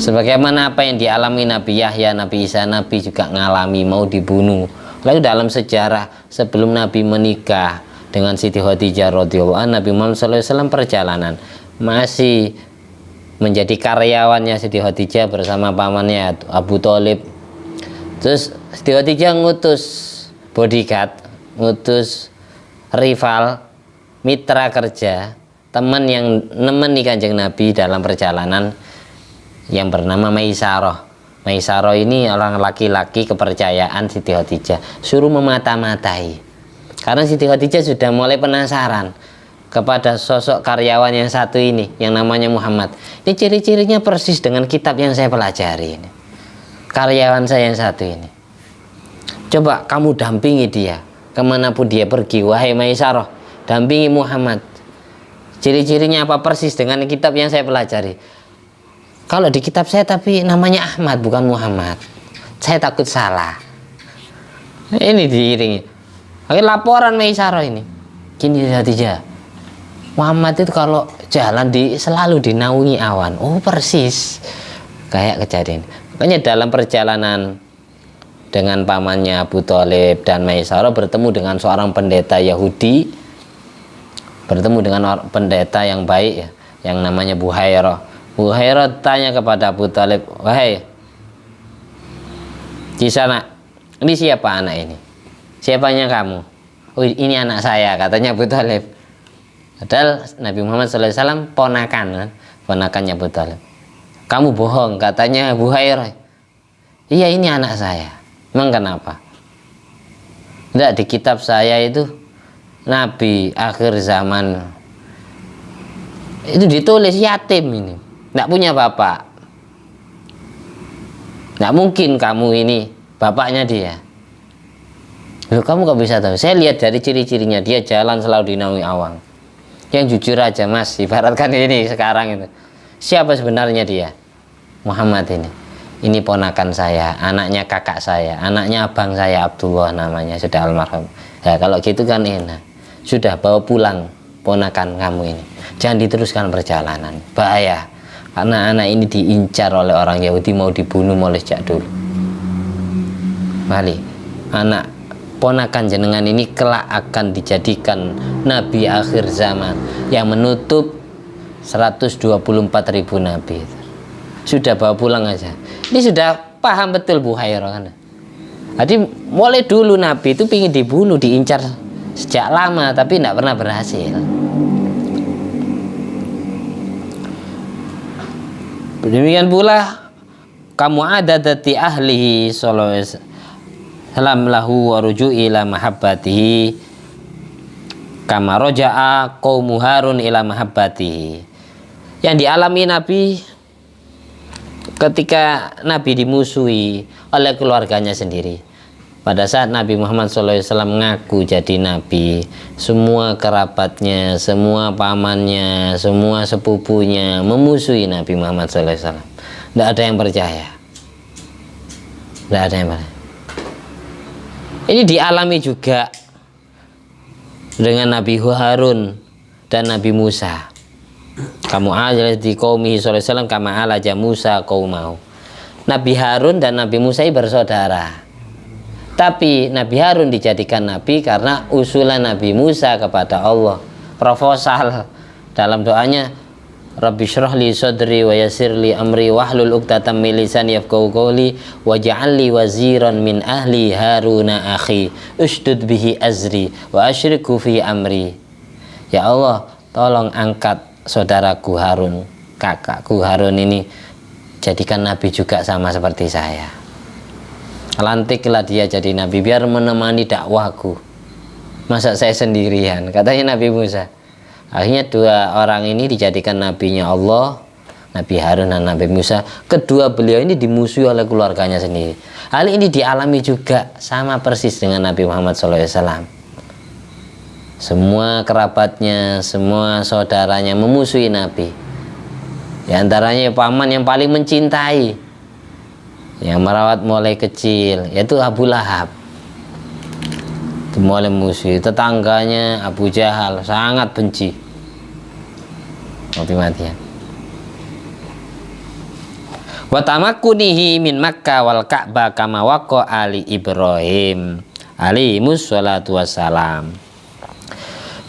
Sebagaimana apa yang dialami Nabi Yahya, Nabi Isa, Nabi juga ngalami mau dibunuh. Lalu dalam sejarah sebelum Nabi menikah dengan Siti Khadijah radhiyallahu anha, Nabi Muhammad SAW perjalanan masih menjadi karyawannya Siti Khadijah bersama pamannya Abu Thalib. Terus Siti Khadijah ngutus bodyguard, ngutus rival, mitra kerja, teman yang nemeni Kanjeng Nabi dalam perjalanan yang bernama Maisarah. Maisarah ini orang laki-laki kepercayaan Siti Khadijah, suruh memata-matai. Karena Siti Khadijah sudah mulai penasaran kepada sosok karyawan yang satu ini, yang namanya Muhammad. Ini ciri-cirinya persis dengan kitab yang saya pelajari ini. Karyawan saya yang satu ini. Coba kamu dampingi dia kemanapun dia pergi, wahai Maisarah, dampingi Muhammad. Ciri-cirinya apa persis dengan kitab yang saya pelajari. Kalau di kitab saya tapi namanya Ahmad bukan Muhammad, saya takut salah. Ini diiringi. Oke, laporan Maisarah ini. Gini Khadijah, Muhammad itu kalau jalan selalu dinaungi awan. Oh persis kayak kejadian. Makanya dalam perjalanan dengan pamannya Abu Thalib dan Maisarah bertemu dengan seorang pendeta Yahudi, bertemu dengan pendeta yang baik ya, yang namanya Buhairah. Buhairah tanya kepada Abu Thalib, wahai di sana, ini siapa anak ini? Siapanya kamu? Oh ini anak saya, katanya Abu Thalib. Padahal Nabi Muhammad SAW ponakan kan? Ponakannya Abu Thalib. Kamu bohong, katanya Buhairah. Iya ini anak saya. Memang kenapa? Tidak, di kitab saya itu Nabi akhir zaman itu ditulis yatim ini, tidak punya bapak. Tidak mungkin kamu ini bapaknya dia. Loh, kamu kok bisa tahu? Saya lihat dari ciri-cirinya, dia jalan selalu dinaungi awan. Yang jujur aja mas, ibaratkan ini sekarang itu. Siapa sebenarnya dia? Muhammad ini. Ini ponakan saya, anaknya kakak saya, anaknya abang saya Abdullah namanya, sudah almarhum. Ya kalau gitu kan enak. Sudah bawa pulang ponakan kamu ini. Jangan diteruskan perjalanan, bahaya. Karena anak ini diincar oleh orang Yahudi, mau dibunuh oleh sejak dulu. Mali, anak ponakan jenengan ini kelak akan dijadikan nabi akhir zaman yang menutup 124.000 nabi. Sudah bawa pulang aja. Ini sudah paham betul Buhairah kan. Jadi mulai dulu nabi itu ingin dibunuh, diincar sejak lama tapi tidak pernah berhasil. Demikian pula kamu ada dati ahlihi sallallahu alaihi wasallam lahu wa ruju'i ila mahabbatihi kama raja'a qaumu Harun ila mahabbatihi. Yang dialami Nabi ketika Nabi dimusuhi oleh keluarganya sendiri. Pada saat Nabi Muhammad SAW mengaku jadi Nabi, semua kerabatnya, semua pamannya, semua sepupunya memusuhi Nabi Muhammad SAW. Tidak ada yang percaya. Tidak ada yang percaya. Ini dialami juga dengan Nabi Harun dan Nabi Musa. Kamu aja di qaumihi sallallahu alaihi wasallam kama alaja Musa qaumau. Nabi Harun dan Nabi Musa ini bersaudara. Tapi Nabi Harun dijadikan nabi karena usulan Nabi Musa kepada Allah. Proposal dalam doanya, Rabbi syrah li sadri wa yassir li amri wahlul 'uqdatam min lisani yafqahu qawli waj'al li waziran min ahli Haruna akhi ushdud bihi azri wa asyriku fi amri. Ya Allah, tolong angkat saudaraku Harun, kakakku Harun ini, jadikan nabi juga sama seperti saya. Lantiklah dia jadi nabi biar menemani dakwahku. Masa saya sendirian, katanya Nabi Musa. Akhirnya dua orang ini dijadikan nabinya Allah, Nabi Harun dan Nabi Musa. Kedua beliau ini dimusuhi oleh keluarganya sendiri. Hal ini dialami juga sama persis dengan Nabi Muhammad SAW. Semua kerabatnya, semua saudaranya memusuhi Nabi. Di antaranya paman yang paling mencintai, yang merawat mulai kecil, yaitu Abu Lahab. mulai musuh. Tetangganya Abu Jahal sangat benci mati-matian. Wa tamakkunihi min Makkah wal Ka'bah kama waqa ali Ibrahim alaihi wassalatu wassalam.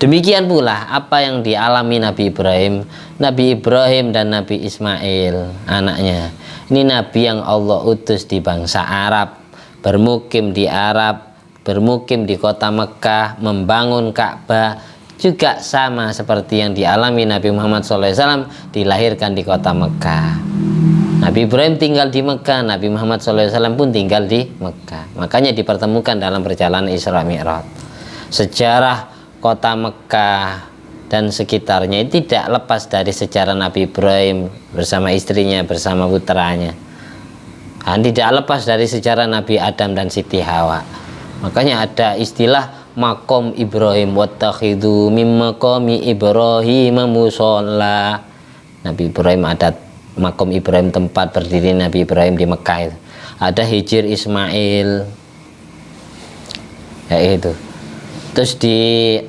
Demikian pula apa yang dialami Nabi Ibrahim dan Nabi Ismail anaknya. Ini nabi yang Allah utus di bangsa Arab, bermukim di kota Mekah, membangun Ka'bah, juga sama seperti yang dialami Nabi Muhammad SAW, dilahirkan di kota Mekah. Nabi Ibrahim tinggal di Mekah, Nabi Muhammad SAW pun tinggal di Mekah. Makanya dipertemukan dalam perjalanan Isra Mi'raj. Sejarah kota Mekah dan sekitarnya tidak lepas dari sejarah Nabi Ibrahim bersama istrinya, bersama putranya. Dan tidak lepas dari sejarah Nabi Adam dan Siti Hawa. Makanya ada istilah maqam Ibrahim, wattakhidhu mim maqami Ibrahim musalla. Nabi Ibrahim ada maqam Ibrahim, tempat berdiri Nabi Ibrahim di Mekah itu. Ada Hijr Ismail, ya itu. Terus di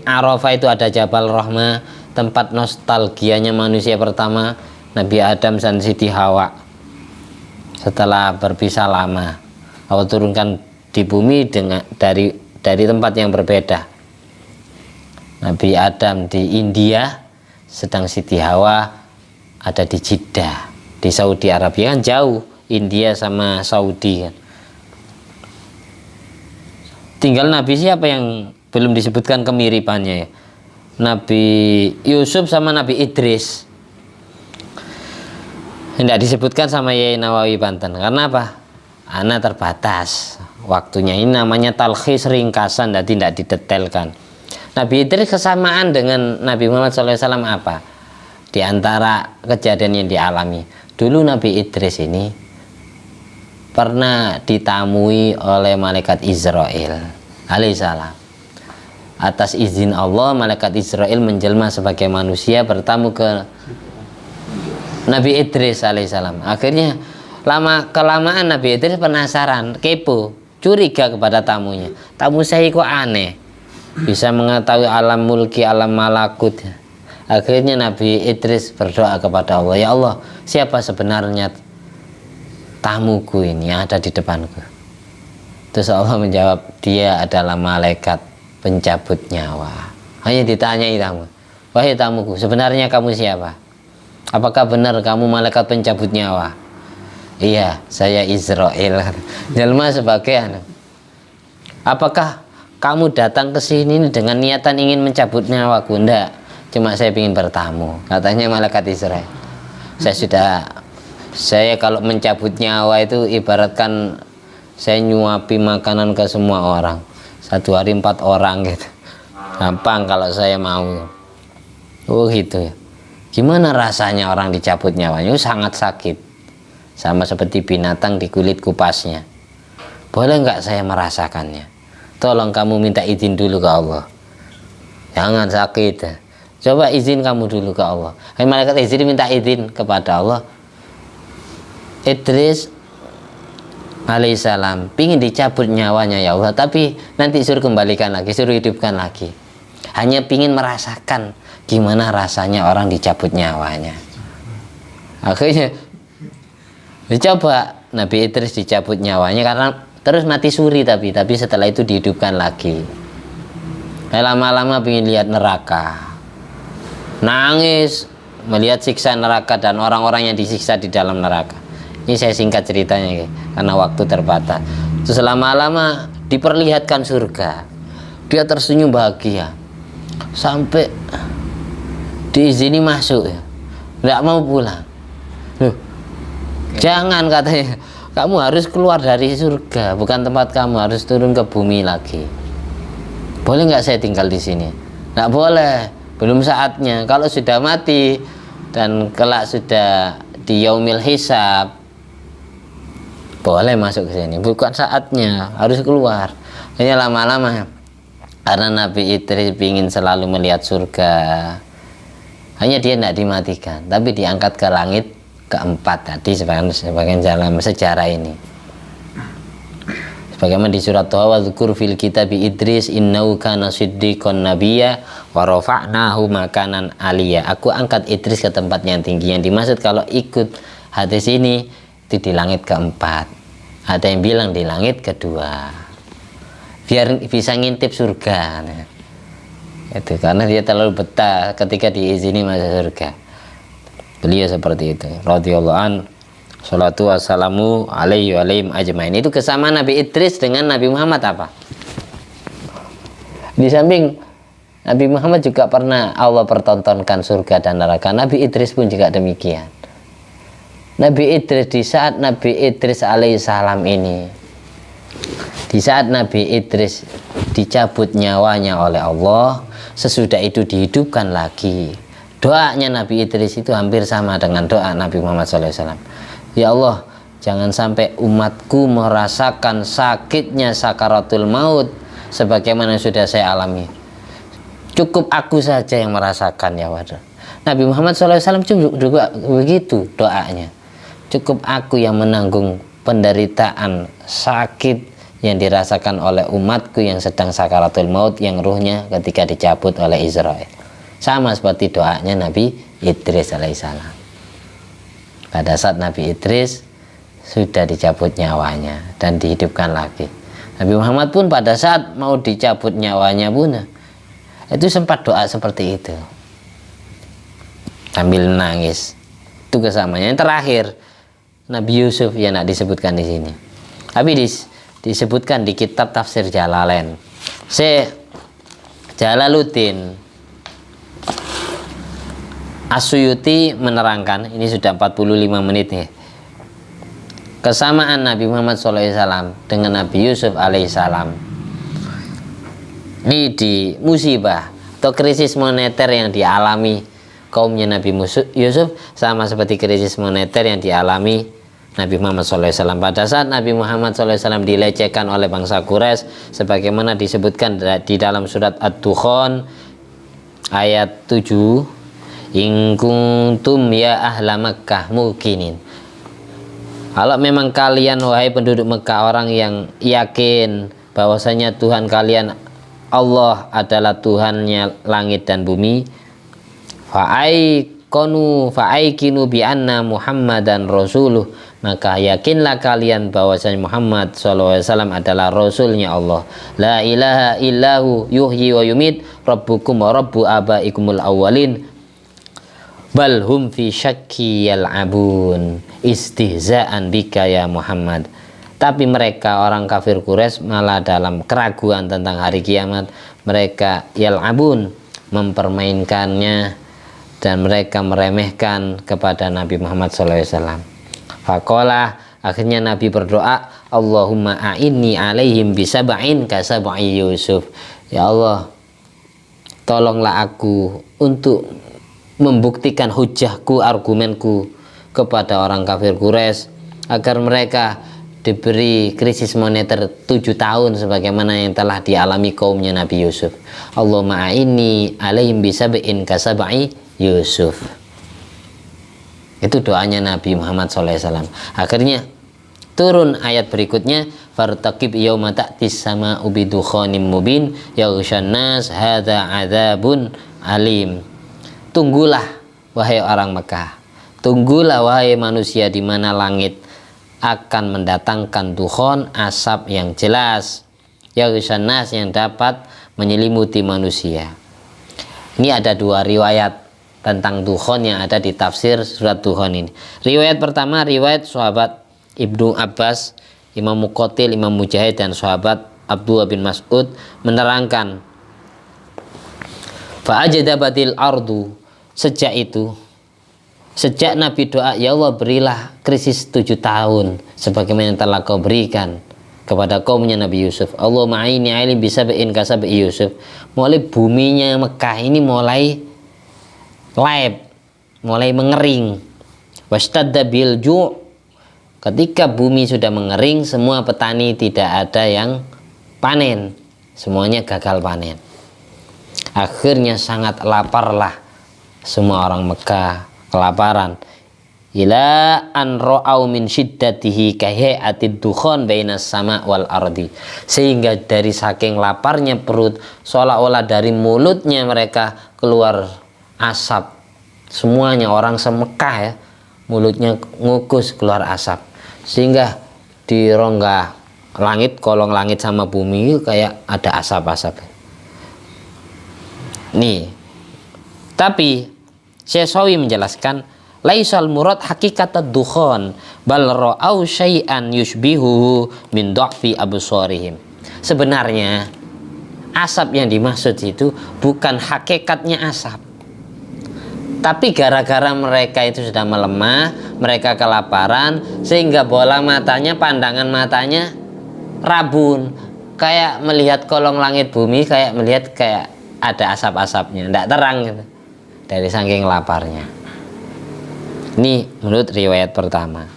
Arafah itu ada Jabal Rahmah, tempat nostalgianya manusia pertama, Nabi Adam dan Siti Hawa. Setelah berpisah lama, Allah turunkan di bumi dari tempat yang berbeda. Nabi Adam di India, sedang Siti Hawa ada di Jeddah, di Saudi Arabia. Kan jauh India sama Saudi kan. Tinggal Nabi siapa yang belum disebutkan kemiripannya ya? Nabi Yusuf sama Nabi Idris. Tidak disebutkan sama Yai Nawawi Banten. Karena apa? Ana terbatas waktunya. Ini namanya talkhis, ringkasan, dan tidak didetailkan. Nabi Idris kesamaan dengan Nabi Muhammad SAW apa? Di antara kejadian yang dialami. Dulu Nabi Idris ini pernah ditamui oleh malaikat Israel alaihissalam. Atas izin Allah, malaikat Israel menjelma sebagai manusia bertamu ke Nabi Idris alaihissalam. Akhirnya kelamaan Nabi Idris penasaran, kepo, curiga kepada tamunya. Tamu saya kok aneh, bisa mengetahui alam mulki, alam malakut. Akhirnya Nabi Idris berdoa kepada Allah, ya Allah, siapa sebenarnya tamuku ini yang ada di depanku? Terus Allah menjawab, dia adalah malaikat pencabut nyawa. Hanya ditanyai tamu, wahai tamuku, sebenarnya kamu siapa? Apakah benar kamu malaikat pencabut nyawa? Iya, saya Israel. Jelma sebagai anak. Apakah kamu datang ke sini dengan niatan ingin mencabut nyawaku? Enggak, cuma saya ingin bertamu, katanya malaikat Israel. Saya kalau mencabut nyawa itu ibaratkan saya nyuapi makanan ke semua orang. 1 hari 4 orang gitu. Gampang kalau saya mau. Oh gitu ya. Gimana rasanya orang dicabut nyawanya? Sangat sakit. Sama seperti binatang di kulit kupasnya. Boleh nggak saya merasakannya? Tolong kamu minta izin dulu ke Allah. Jangan sakit. Coba izin kamu dulu ke Allah. Malaikat izin minta izin kepada Allah. Idris alaihissalam pingin dicabut nyawanya ya Allah, tapi nanti suruh kembalikan lagi, suruh hidupkan lagi. Hanya pingin merasakan gimana rasanya orang dicabut nyawanya. Akhirnya dicoba Nabi Idris dicabut nyawanya, karena terus mati suri, tapi setelah itu dihidupkan lagi. Lama-lama pingin lihat neraka, nangis melihat siksa neraka dan orang-orang yang disiksa di dalam neraka. Ini saya singkat ceritanya karena waktu terbatas. Terus lama-lama diperlihatkan surga, dia tersenyum bahagia sampai diizini masuk ya, nggak mau pulang. Loh, jangan, katanya, kamu harus keluar dari surga, bukan tempat kamu, harus turun ke bumi lagi. Boleh nggak saya tinggal di sini? Nggak boleh, belum saatnya. Kalau sudah mati dan kelak sudah di yaumil hisab, boleh masuk ke sini, bukan saatnya, harus keluar. Hanya lama-lama karena Nabi Idris ingin selalu melihat surga, hanya dia tidak dimatikan, tapi diangkat ke langit keempat tadi sebagian dalam sejarah ini. Bagaimana di surat Taha, wadzukur fil kitabi Idris innahu kana siddiqon nabiyya wa rafa'nahu makanan aliyya. Aku angkat Idris ke tempat yang tinggi. Yang dimaksud kalau ikut hadis ini itu di langit keempat. Ada yang bilang di langit kedua. Biar bisa ngintip surga. Itu karena dia terlalu betah ketika diizini masuk surga. Beliau seperti itu. Radhiyallahu an. Salatu wassalamu alaihi wa alaihim ajmain. Itu kesamaan Nabi Idris dengan Nabi Muhammad apa? Di samping Nabi Muhammad juga pernah Allah pertontonkan surga dan neraka, Nabi Idris pun juga demikian. Nabi Idris, di saat Nabi Idris alaihissalam ini, di saat Nabi Idris dicabut nyawanya oleh Allah, sesudah itu dihidupkan lagi. Doanya Nabi Idris itu hampir sama dengan doa Nabi Muhammad SAW. Ya Allah, jangan sampai umatku merasakan sakitnya sakaratul maut sebagaimana sudah saya alami. Cukup aku saja yang merasakan ya waduh. Nabi Muhammad SAW juga begitu doanya. Cukup aku yang menanggung penderitaan sakit yang dirasakan oleh umatku yang sedang sakaratul maut, yang ruhnya ketika dicabut oleh Israel. Sama seperti doanya Nabi Idris alaihissalam. Pada saat Nabi Idris sudah dicabut nyawanya dan dihidupkan lagi. Nabi Muhammad pun pada saat mau dicabut nyawanya pun itu sempat doa seperti itu sambil nangis. Itu kesamanya. Yang terakhir Nabi Yusuf yang tidak disebutkan di sini, tapi disebutkan di kitab tafsir Jalalain. Jalaluddin As-Suyuti menerangkan, ini sudah 45 menit nih, kesamaan Nabi Muhammad SAW dengan Nabi Yusuf alaihissalam. Ini di musibah atau krisis moneter yang dialami kaumnya Nabi Yusuf sama seperti krisis moneter yang dialami Nabi Muhammad SAW. Pada saat Nabi Muhammad SAW dilecehkan oleh bangsa Quraisy, sebagaimana disebutkan di dalam surat Ad-Dukhan ayat 7, in kuntum ya ahla Makkah mukinin. Kalau memang kalian wahai penduduk Mekah orang yang yakin bahwasanya Tuhan kalian Allah adalah Tuhannya langit dan bumi, fa'aikinu bi anna Muhammadan rasuluh, maka yakinlah kalian bahwasanya Muhammad SAW adalah rasulnya Allah. La ilaha illahu yuhyi wa yumit rabbukum wa rabbu abaikumul awwalin bal hum fi syakki yal'abun istihza'an bika ya Muhammad. Tapi mereka orang kafir Quraisy malah dalam keraguan tentang hari kiamat, mereka yal'abun, mempermainkannya dan mereka meremehkan kepada Nabi Muhammad SAW. Faqala, akhirnya Nabi berdoa, Allahumma a'inni alaihim bisab'in kasab'i Yusuf. Ya Allah, tolonglah aku untuk membuktikan hujahku, argumenku kepada orang kafir Quraisy agar mereka diberi krisis moneter 7 tahun sebagaimana yang telah dialami kaumnya Nabi Yusuf. Allahumma a'inni alaihim bisab'in kasab'i Yusuf. Itu doanya Nabi Muhammad SAW. Akhirnya turun ayat berikutnya, fartaqib yauma ta'tis sama'u bidukhanin mubin yaghshan nas hadza adzabun alim. Tunggulah wahai orang Mekah, tunggulah wahai manusia di mana langit akan mendatangkan dukhon, asap yang jelas, yaghshan nas, yang dapat menyelimuti manusia. Ini ada dua riwayat tentang dukhon yang ada di tafsir surat Dukhon ini. Riwayat pertama riwayat sahabat Ibnu Abbas, Imam Muqatil, Imam Mujahid dan sahabat Abdullah bin Mas'ud menerangkan, fa'ajadabatil ardu, sejak itu, sejak Nabi doa, ya Allah berilah krisis 7 tahun sebagaimana yang telah kau berikan kepada kaumnya Nabi Yusuf. Allah ma'ini alim bisab'in kasab'i Yusuf. Mulai buminya Mekah ini mulai laib, mulai mengering. Washtadda bil ju', ketika bumi sudah mengering, semua petani tidak ada yang panen, semuanya gagal panen. Akhirnya sangat laparlah semua orang Mekah, kelaparan. ila an ra'au min syiddatihi kahai'atid dukhan bainas sama wal ardi, sehingga dari saking laparnya perut seolah-olah dari mulutnya mereka keluar asap. Semuanya orang se-Mekah ya, mulutnya ngukus keluar asap, sehingga di rongga langit, kolong langit sama bumi kayak ada asap-asap. Nih, tapi Syekh Shawi menjelaskan laisal murad hakikat ad-dukhan bal ra'au syai'an yushbihu min dha'fi absarihim. Sebenarnya asap yang dimaksud itu bukan hakikatnya asap, tapi gara-gara mereka itu sudah melemah, mereka kelaparan, sehingga bola matanya, pandangan matanya rabun, kayak melihat kolong langit bumi, kayak melihat kayak ada asap-asapnya, tidak terang gitu, dari saking laparnya. Ini menurut riwayat pertama.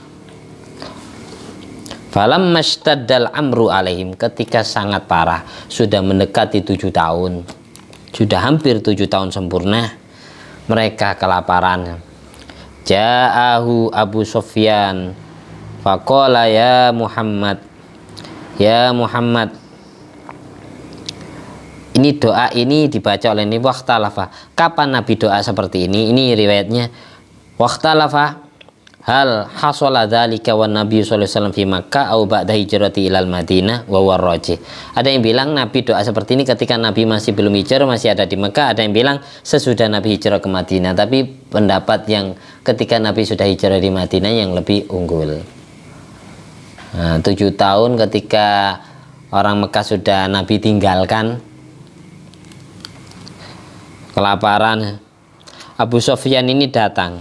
Falam mastaddal amru alaihim, ketika sangat parah, sudah mendekati 7 tahun, sudah hampir 7 tahun sempurna, mereka kelaparan. Ja'ahu Abu Sufyan faqala ya Muhammad, ya Muhammad. Ini doa ini dibaca oleh Nabi Wakhtalafa. Kapan Nabi doa seperti ini? Ini riwayatnya. Wakhtalafa hal hasala dzalika wan Nabi sallallahu alaihi wasallam fi Makkah au ba'da hijrati ilal Madinah wa warraji. Ada yang bilang Nabi doa seperti ini ketika Nabi masih belum hijrah, masih ada di Mekah. Ada yang bilang sesudah Nabi hijrah ke Madinah. Tapi pendapat yang ketika Nabi sudah hijrah di Madinah yang lebih unggul. Nah, 7 tahun ketika orang Mekah sudah Nabi tinggalkan, kelaparan, Abu Sufyan ini datang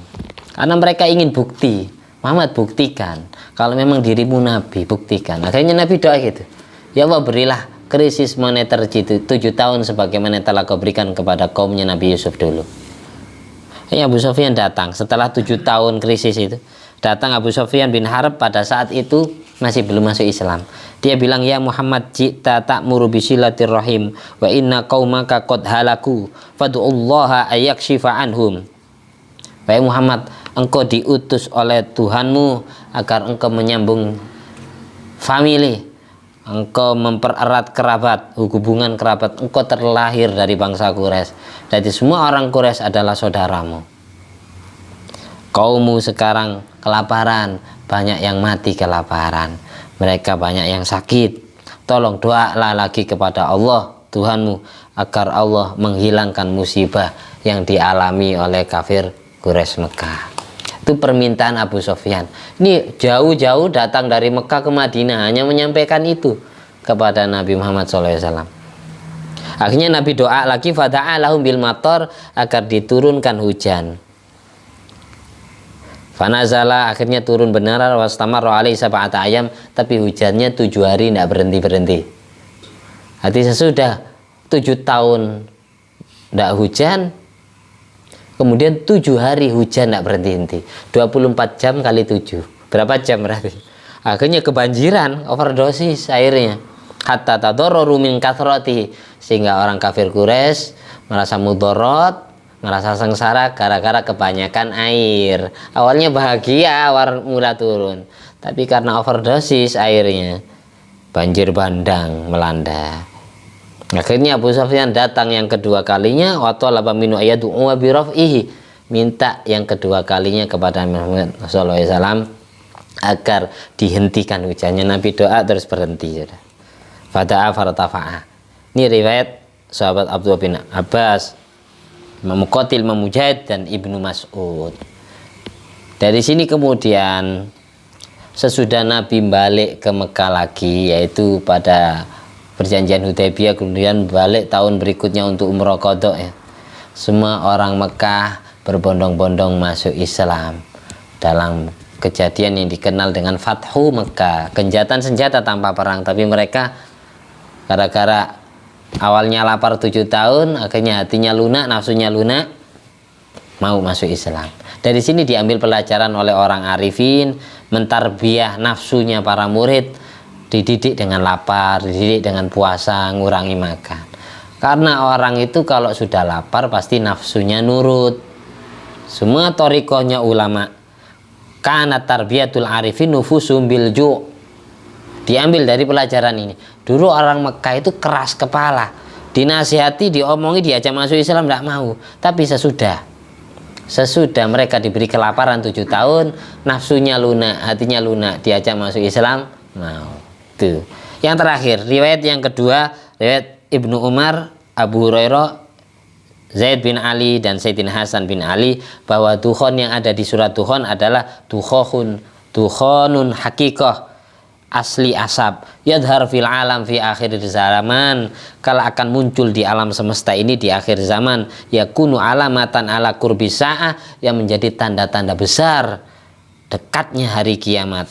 karena mereka ingin bukti. Muhammad, buktikan kalau memang dirimu Nabi, buktikan. Akhirnya Nabi doa gitu, ya Allah, berilah krisis moneter 7 tahun sebagaimana telah kau berikan kepada kaumnya Nabi Yusuf dulu. Ya, Abu Sufyan datang setelah 7 tahun krisis itu. Datang Abu Sufyan bin Harb, pada saat itu masih belum masuk Islam. Dia bilang, ya Muhammad, jita ta'muru bisilatir rahim wa inna qaumaka qad halaku fad'ullaha ayakshifa anhum. Wahai Muhammad, engkau diutus oleh Tuhanmu agar engkau menyambung famili, engkau mempererat kerabat, hubungan kerabat. Engkau terlahir dari bangsa Quraisy, jadi semua orang Quraisy adalah saudaramu. Kaummu sekarang kelaparan, banyak yang mati kelaparan, mereka banyak yang sakit. Tolong doalah lagi kepada Allah Tuhanmu agar Allah menghilangkan musibah yang dialami oleh kafir Quraisy Mekah. Itu permintaan Abu Sufyan. Ini jauh-jauh datang dari Mekah ke Madinah hanya menyampaikan itu kepada Nabi Muhammad SAW. Akhirnya Nabi doa lagi, fada'alahum bil matar, agar diturunkan hujan. Fanazala, akhirnya turun benar, wastamar alaihi sab'ata ayam, tapi hujannya 7 hari tidak berhenti-berhenti. Arti sesudah 7 tahun tidak hujan, kemudian 7 hari hujan tidak berhenti-henti. 24 jam kali 7, berapa jam berarti? Akhirnya kebanjiran, overdosis airnya. Hatta tadarraru min kathrati, sehingga orang kafir Quraisy merasa mudorot, merasa sengsara gara-gara kebanyakan air. Awalnya bahagia, awal mula turun, tapi karena overdosis airnya, banjir bandang melanda. Akhirnya Abu Sufyan datang yang kedua kalinya, wa talaba minu ayatu wa biraf'ihi, minta yang kedua kalinya kepada Muhammad sallallahu alaihi wasallam agar dihentikan hujannya. Nabi doa terus berhenti. Fada'a fartafa'a. Ini riwayat sahabat Abdullah bin Abbas, Imam Muqatil, Imam Mujahid, dan Ibnu Mas'ud. Dari sini kemudian sesudah Nabi balik ke Mekah lagi, yaitu pada perjanjian Hudaybiyah, kemudian balik tahun berikutnya untuk umroh qadha ya. Semua orang Mekah berbondong-bondong masuk Islam dalam kejadian yang dikenal dengan Fathu Mekah, genjatan senjata tanpa perang, tapi mereka gara-gara awalnya lapar 7 tahun, akhirnya hatinya lunak, nafsunya lunak, mau masuk Islam. Dari sini diambil pelajaran oleh orang arifin, mentarbiyah nafsunya para murid, dididik dengan lapar, dididik dengan puasa, ngurangi makan. Karena orang itu kalau sudah lapar pasti nafsunya nurut. Semua thariqahnya ulama, Kana tarbiyatul arifin nufusum bil ju'. Diambil dari pelajaran ini. Dulu orang Mekah itu keras kepala, dinasihati, diomongi, diajak masuk Islam tidak mau. Tapi sesudah mereka diberi kelaparan 7 tahun, nafsunya lunak, hatinya lunak, diajak masuk Islam mau. Tuh. Yang terakhir, riwayat yang kedua, riwayat Ibnu Umar, Abu Hurairah, Zaid bin Ali dan Sayyidina Hasan bin Ali, bahwa dukhon yang ada di surat dukhon adalah dukhonun hakikoh, asli asap, yadhar fil alam fi akhir zaman, kalau akan muncul di alam semesta ini di akhir zaman, yakunu alamatan ala qurbi sa'ah, yang menjadi tanda-tanda besar dekatnya hari kiamat.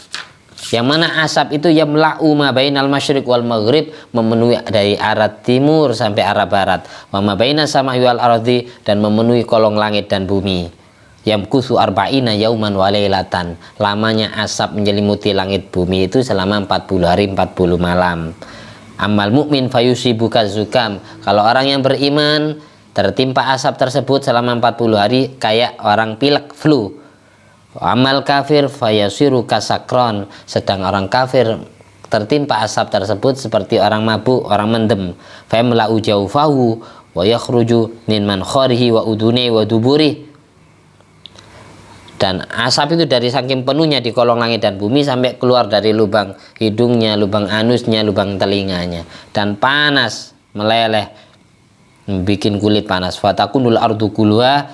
Yang mana asap itu yamla'u ma bainal masyriq wal maghrib, memenuhi dari arah timur sampai arah barat, wa ma bainas sama'i wal ardi, dan memenuhi kolong langit dan bumi. Yamkusu arba'ina yauman wa lailatan, lamanya asap menyelimuti langit bumi itu selama 40 hari 40 malam. Amal mukmin fayusibuka zukam, kalau orang yang beriman tertimpa asap tersebut selama 40 hari kayak orang pilek flu. Amal kafir fayasiru kasakron, sedang orang kafir tertimpa asap tersebut seperti orang mabuk, orang mendem. Famla'u jaufahu wa yakhruju min mankharihi wa uduni wa duburi, dan asap itu dari saking penuhnya di kolong langit dan bumi sampai keluar dari lubang hidungnya, lubang anusnya, lubang telinganya, dan panas meleleh, bikin kulit panas. Fatakunul ardu kulluha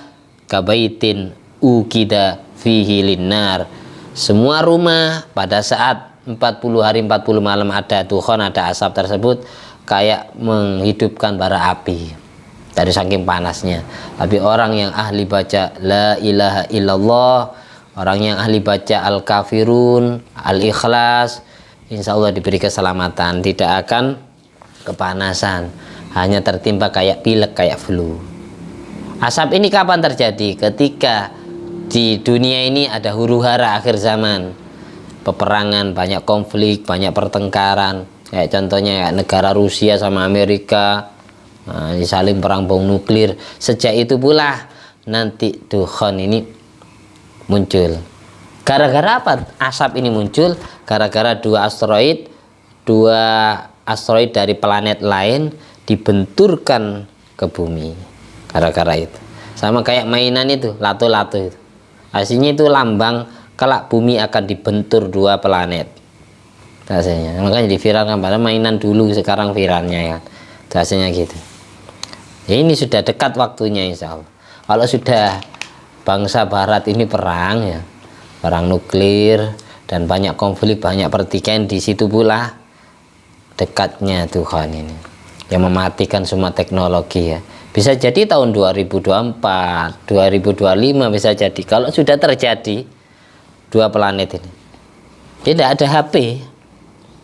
kabaitin ukida fihi linnar, semua rumah pada saat 40 hari 40 malam ada dukhon, ada asap tersebut, kayak menghidupkan bara api dari saking panasnya. Tapi orang yang ahli baca la ilaha illallah, orang yang ahli baca al-kafirun, al-ikhlas, insya Allah diberi keselamatan, tidak akan kepanasan, hanya tertimpa kayak pilek, kayak flu. Asap ini kapan terjadi? Ketika di dunia ini ada huru-hara akhir zaman, peperangan, banyak konflik, banyak pertengkaran. Kayak contohnya ya, negara Rusia sama Amerika, saling perang bom nuklir. Sejak itu pula nanti dukhon ini muncul. Gara-gara apa asap ini muncul? Gara-gara dua asteroid dari planet lain dibenturkan ke bumi. Gara-gara itu. Sama kayak mainan itu, lato-lato itu. Aslinya itu lambang kelak bumi akan dibentur 2 planet. Rasanya. Makanya diviralkan, pada mainan dulu, sekarang viralnya ya. Rasanya gitu. Ya, ini sudah dekat waktunya insya Allah. Kalau sudah bangsa barat ini perang ya, perang nuklir dan banyak konflik, banyak pertikaian, di situ pula dekatnya Tuhan ini yang mematikan semua teknologi ya. Bisa jadi tahun 2024, 2025 bisa jadi. Kalau sudah terjadi 2 planet ini, tidak ada HP,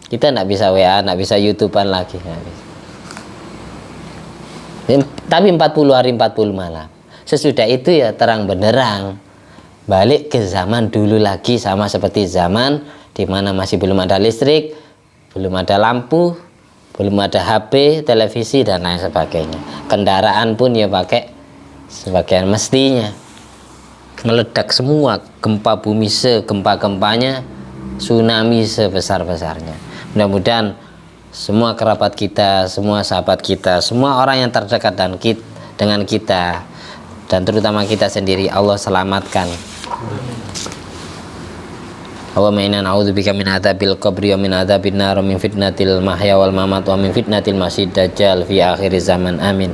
kita tidak bisa WA, tidak bisa YouTubean lagi. Tapi 40 hari 40 malam. Sesudah itu ya terang benderang, balik ke zaman dulu lagi, sama seperti zaman dimana masih belum ada listrik, belum ada lampu, belum ada HP, televisi dan lain sebagainya. Kendaraan pun ya pakai sebagian mestinya. Meledak semua, gempa bumi segempa-gempanya, tsunami sebesar-besarnya. Mudah-mudahan semua kerabat kita, semua sahabat kita, semua orang yang terdekat dengan kita, dan terutama kita sendiri, Allah selamatkan. Allahumma inna na'udzubika min adzabil qabri wa min adzabin nar wa min fitnatil mahya wal mamat wa min fitnatil masiih dajjal fi akhir zaman. Amin.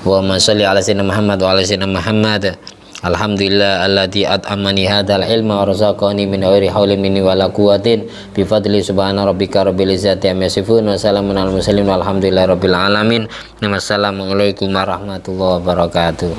Allahumma shalli ala sayyidina Muhammad wa ala sayyidina Muhammad. Alhamdulillah alladzi at'amani hadzal ilma wa razaqani min ghairi haulin minni wala quwwatin bi fadli subhana rabbika rabbil izzati amma yasifun wa salamun alal mursalin walhamdulillahi rabbil alamin. Wassalamualaikum warahmatullahi wabarakatuh.